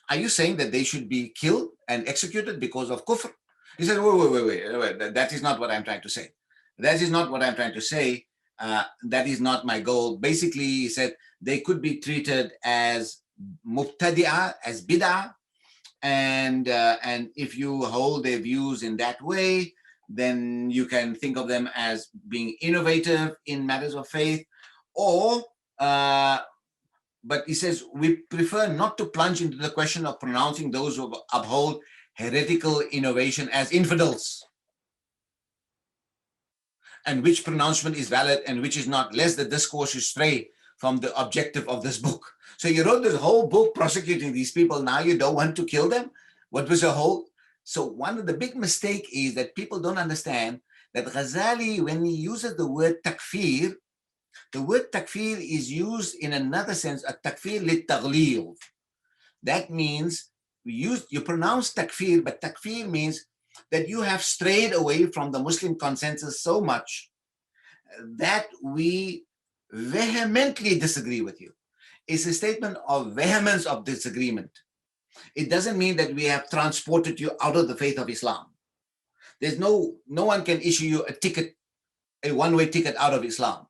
are you saying that they should be killed and executed because of kufr? He said, wait. That is not what I'm trying to say. That is not what I'm trying to say. That is not my goal. Basically, he said they could be treated as mubtadi'ah, as bid'ah, and if you hold their views in that way, then you can think of them as being innovative in matters of faith, or but he says we prefer not to plunge into the question of pronouncing those who uphold heretical innovation as infidels, and which pronouncement is valid and which is not, lest the discourse should stray from the objective of this book. So you wrote this whole book prosecuting these people. Now you don't want to kill them? What was your whole? So one of the big mistake is that people don't understand that Ghazali, when he uses the word takfir, the word takfir is used in another sense, a takfir lit-taghlil. That means you pronounce takfir, but takfir means that you have strayed away from the Muslim consensus so much that we vehemently disagree with you. It's a statement of vehemence of disagreement. It doesn't mean that we have transported you out of the faith of Islam. There's no one can issue you a ticket, a one-way ticket out of Islam.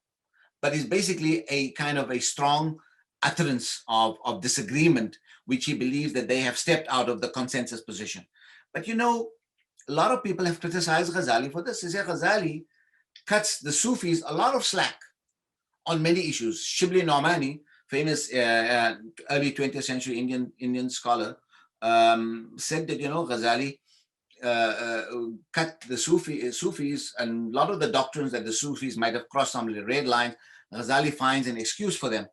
But it's basically a kind of a strong utterance of disagreement, which he believes that they have stepped out of the consensus position. But a lot of people have criticized Ghazali for this. They say Ghazali cuts the Sufis a lot of slack on many issues. Shibli Nomani, famous early 20th century Indian scholar, said that Ghazali cut the Sufis, and a lot of the doctrines that the Sufis might have crossed some of the red lines, Ghazali finds an excuse for them.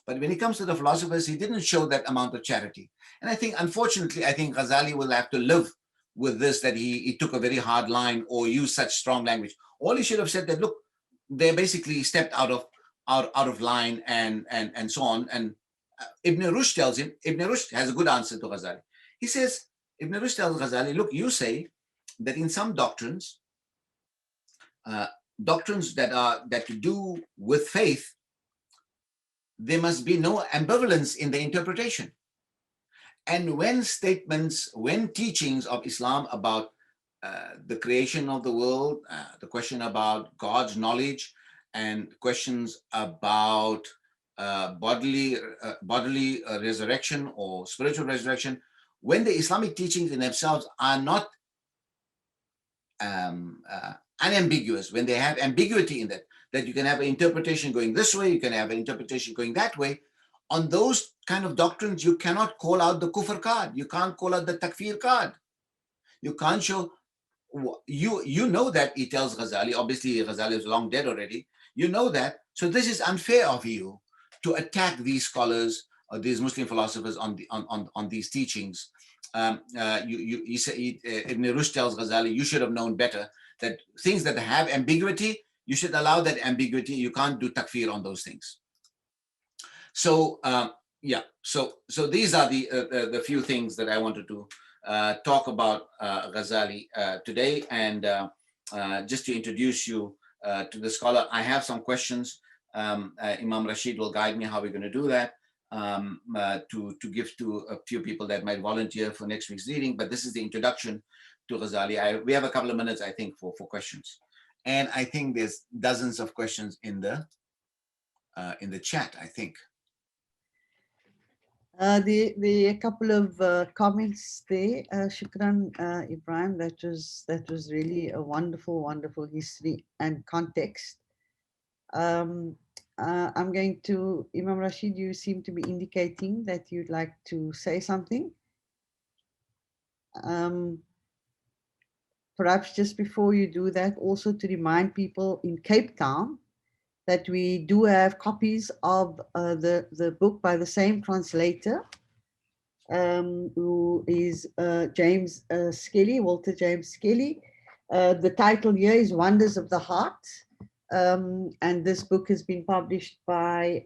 But when it comes to the philosophers, he didn't show that amount of charity. And I think, unfortunately, Ghazali will have to live with this, that he took a very hard line or used such strong language. All he should have said that, look, they basically stepped out of line and so on. And Ibn Rushd tells him, Ibn Rushd has a good answer to Ghazali. He says, Ibn Rushd tells Ghazali, look, you say that in some doctrines, doctrines that to do with faith, there must be no ambivalence in the interpretation. And when teachings of Islam about the creation of the world, the question about God's knowledge, and questions about bodily resurrection or spiritual resurrection, when the Islamic teachings in themselves are not unambiguous, when they have ambiguity in that you can have an interpretation going this way, you can have an interpretation going that way, on those kind of doctrines, you cannot call out the kufr card. You can't call out the takfir card. You can't show, you know that he tells Ghazali, obviously Ghazali is long dead already, you know that, so this is unfair of you to attack these scholars or these Muslim philosophers on these teachings. Ibn Rushd tells Ghazali, you should have known better that things that have ambiguity, you should allow that ambiguity. You can't do takfir on those things. So so these are the few things that I wanted to talk about Ghazali today, and just to introduce you to the scholar. I have some questions. Imam Rashid will guide me how we're going to do that, to give to a few people that might volunteer for next week's reading. But this is the introduction to Ghazali. We have a couple of minutes, I think, for questions, and I think there's dozens of questions in the chat, I think. The couple of comments there, Shukran, Ibrahim. That was really a wonderful history and context. I'm going to Imam Rashid. You seem to be indicating that you'd like to say something. Um, Perhaps just before you do that, also to remind people in Cape Town that we do have copies of the book by the same translator, who is James Skelly, Walter James Skelly. The title here is Wonders of the Heart. And this book has been published by,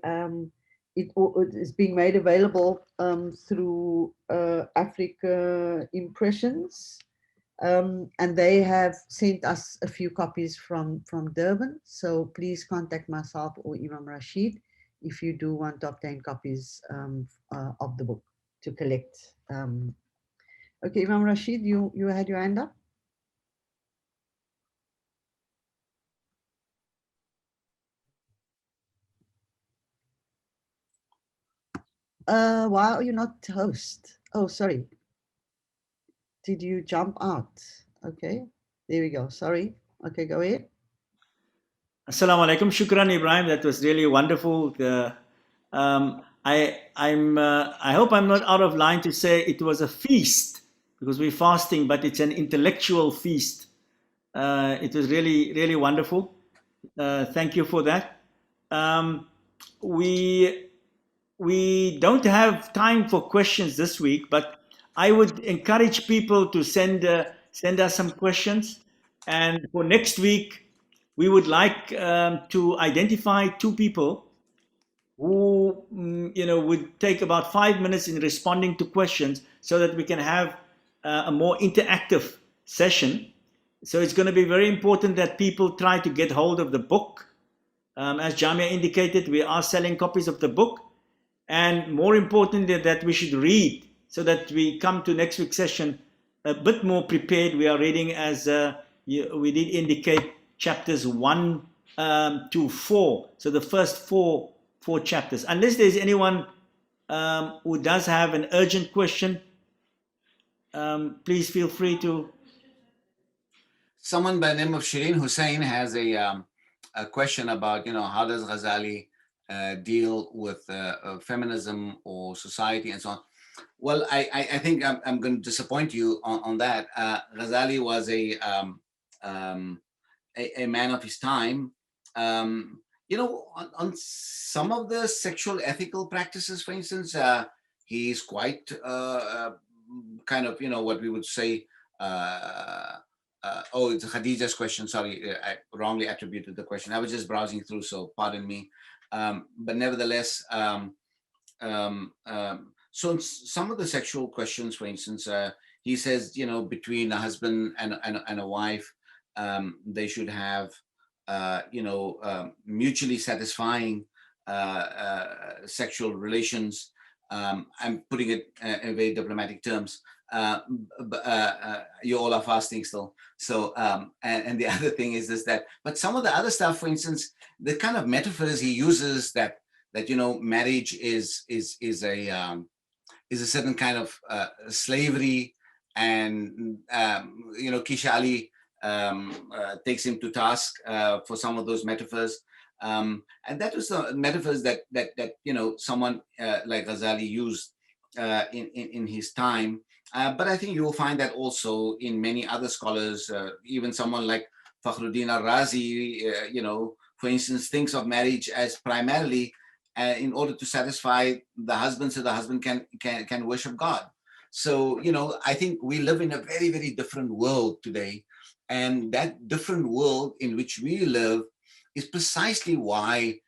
it is being made available through Africa Impressions. And they have sent us a few copies from Durban. So please contact myself or Imam Rashid if you do want to obtain copies of the book to collect. Okay, Imam Rashid, you had your hand up? Why are you not host? Oh, sorry. Did you jump out? Okay, there we go. Sorry. Okay, go ahead. Assalamu alaikum. Shukran, Ibrahim. That was really wonderful. I hope I'm not out of line to say it was a feast because we're fasting, but it's an intellectual feast. It was really wonderful. Thank you for that. Um, we we don't have time for questions this week, but I would encourage people to send us some questions. And for next week, we would like to identify two people who would take about 5 minutes in responding to questions, so that we can have a more interactive session. So it's going to be very important that people try to get hold of the book. As Jamia indicated, we are selling copies of the book, and more importantly, that we should read so that we come to next week's session a bit more prepared. We are reading, as we did indicate, chapters 1 to 4. So the first four chapters. Unless there's anyone who does have an urgent question, please feel free to. Someone by the name of Shireen Hussain has a question about, how does Ghazali deal with feminism or society and so on. Well, I think I'm going to disappoint you on that. Ghazali was a man of his time. On some of the sexual ethical practices, for instance, he's quite kind of, what we would say, it's Khadija's question. Sorry, I wrongly attributed the question. I was just browsing through, so pardon me. But nevertheless, so some of the sexual questions, for instance, he says, between a husband and a wife, they should have, mutually satisfying sexual relations. I'm putting it in very diplomatic terms. You all are fasting still. So, and the other thing is this, but some of the other stuff, for instance, the kind of metaphors he uses that marriage is a certain kind of slavery, and Kisha Ali takes him to task for some of those metaphors, and that was the metaphors that someone like Ghazali used in his time. But I think you will find that also in many other scholars, even someone like Fakhruddin al-Razi, for instance, thinks of marriage as primarily in order to satisfy the husband, so the husband can worship God. So, I think we live in a very, very different world today. And that different world in which we live is precisely why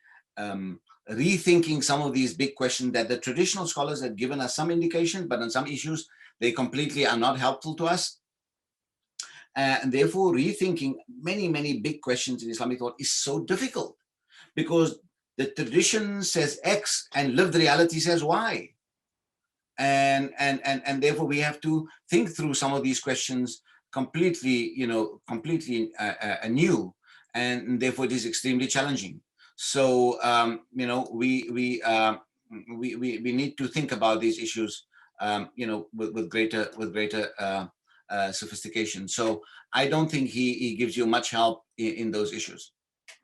rethinking some of these big questions that the traditional scholars have given us some indication, but on some issues, they completely are not helpful to us. And therefore, rethinking many, many big questions in Islamic thought is so difficult, because the tradition says X and lived reality says Y. And therefore, we have to think through some of these questions completely anew, and therefore it is extremely challenging. So we we need to think about these issues, with greater sophistication. So I don't think he gives you much help in those issues.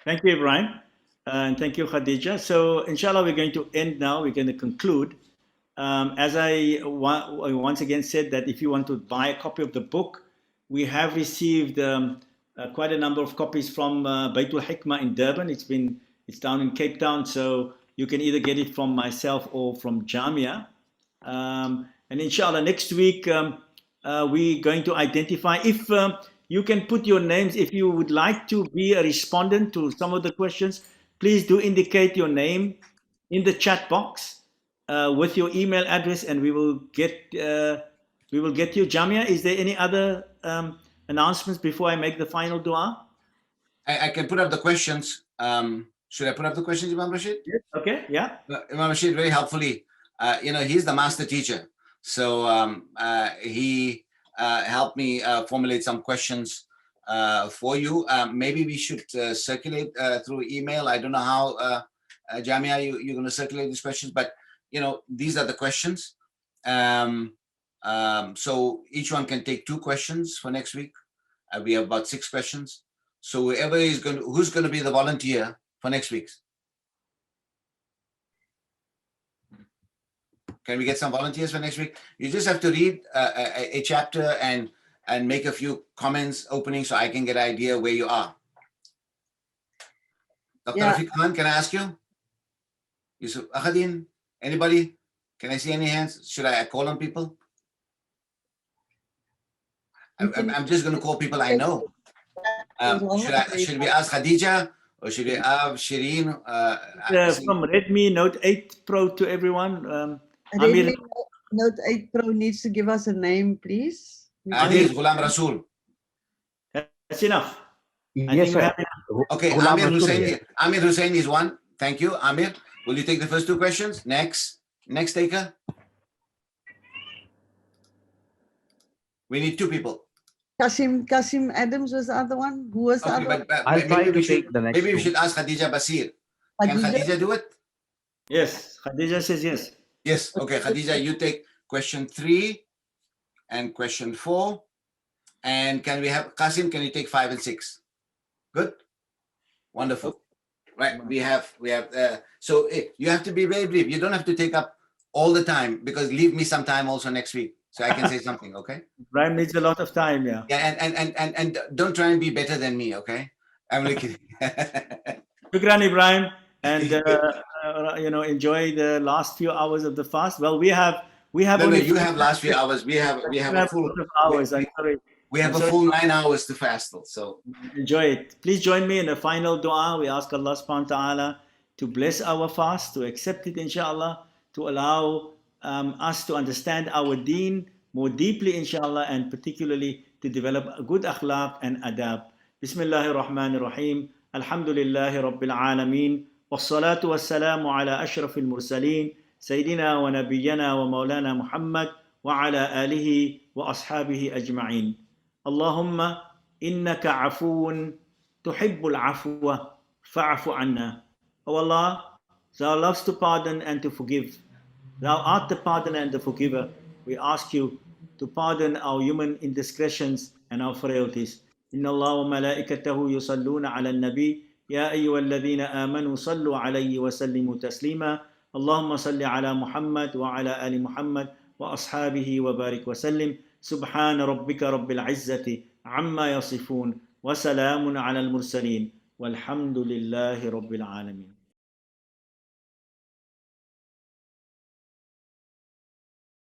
Thank you, Ebrahim. And thank you, Khadija. So inshallah, we're going to end now. We're going to conclude. As I once again said, that if you want to buy a copy of the book, we have received quite a number of copies from Baitul Hikmah in Durban. It's down in Cape Town, so you can either get it from myself or from Jamia. And inshallah, next week we're going to identify if you can put your names. If you would like to be a respondent to some of the questions, please do indicate your name in the chat box with your email address, and we will get you. Jamia, is there any other announcements before I make the final dua? I can put up the questions. Should I put up the questions, Imam Rashid? Yes. Okay, yeah. Imam Rashid very helpfully, he's the master teacher. So he helped me formulate some questions for you. Maybe we should circulate through email. I don't know how, Jamia, you're going to circulate these questions, but these are the questions. So each one can take 2 questions for next week. We have about 6 questions. So whoever who's going to be the volunteer for next week's? Can we get some volunteers for next week? You just have to read a chapter and make a few comments opening so I can get an idea where you are. Dr. Rafiq Khan, can I ask you? Yusuf Ahadin, anybody? Can I see any hands? Should I call on people? I'm just going to call people I know. Should we ask Khadija or should we have Shireen? From Redmi Note 8 Pro to everyone. Redmi Note 8 Pro needs to give us a name, please. Amir Ghulam Rasool. That's enough. Yes, sir. Okay, Amir Hussain is one. Thank you, Amir. Will you take the first 2 questions? Next taker. We need 2 people. Kasim Adams was the other one. Who was the other one? I'll try to take the next. Maybe we should ask Khadija Basir. Can Khadija do it? Yes, Khadija says yes. Yes. Okay, Khadija, you take question 3 and question 4. And can we have Qasim? Can you take 5 and 6? Good. Wonderful. Right. We have. So you have to be very brief. You don't have to take up all the time, because leave me some time also next week so I can say something. Okay. Brian needs a lot of time. Yeah. Yeah. And don't try and be better than me. Okay. I'm really kidding. Shukran, Ibrahim, and enjoy the last few hours of the fast. Well, we have No, you have last few hours. We have a full hours. I'm sorry. We have a full 9 hours to fast. So enjoy it. Please join me in the final dua. We ask Allah subhanahu wa ta'ala to bless our fast, to accept it, inshallah, to allow us to understand our deen more deeply, inshallah, and particularly to develop a good akhlaq and adab. Bismillahir Rahmanir Rahim. Alhamdulillahi Rabbil Alameen. والصلاة والسلام على أشرف المرسلين سيدنا ونبينا ومولانا محمد وعلى آله وأصحابه أجمعين. اللهم إنك عفو تحب العفو فاعف عنا. O Allah, Thou loves to pardon and to forgive. Thou art the pardoner and the forgiver. We ask you to pardon our human indiscretions and our frailties. إن الله وملائكته يصلون على النبي يا أيها الذين آمنوا صلوا عليه وسلموا تسليما. اللهم صل على محمد وعلى آل محمد وأصحابه وبارك وسلم. سبحان ربك رب العزة عما يصفون وسلام على المرسلين والحمد لله رب العالمين.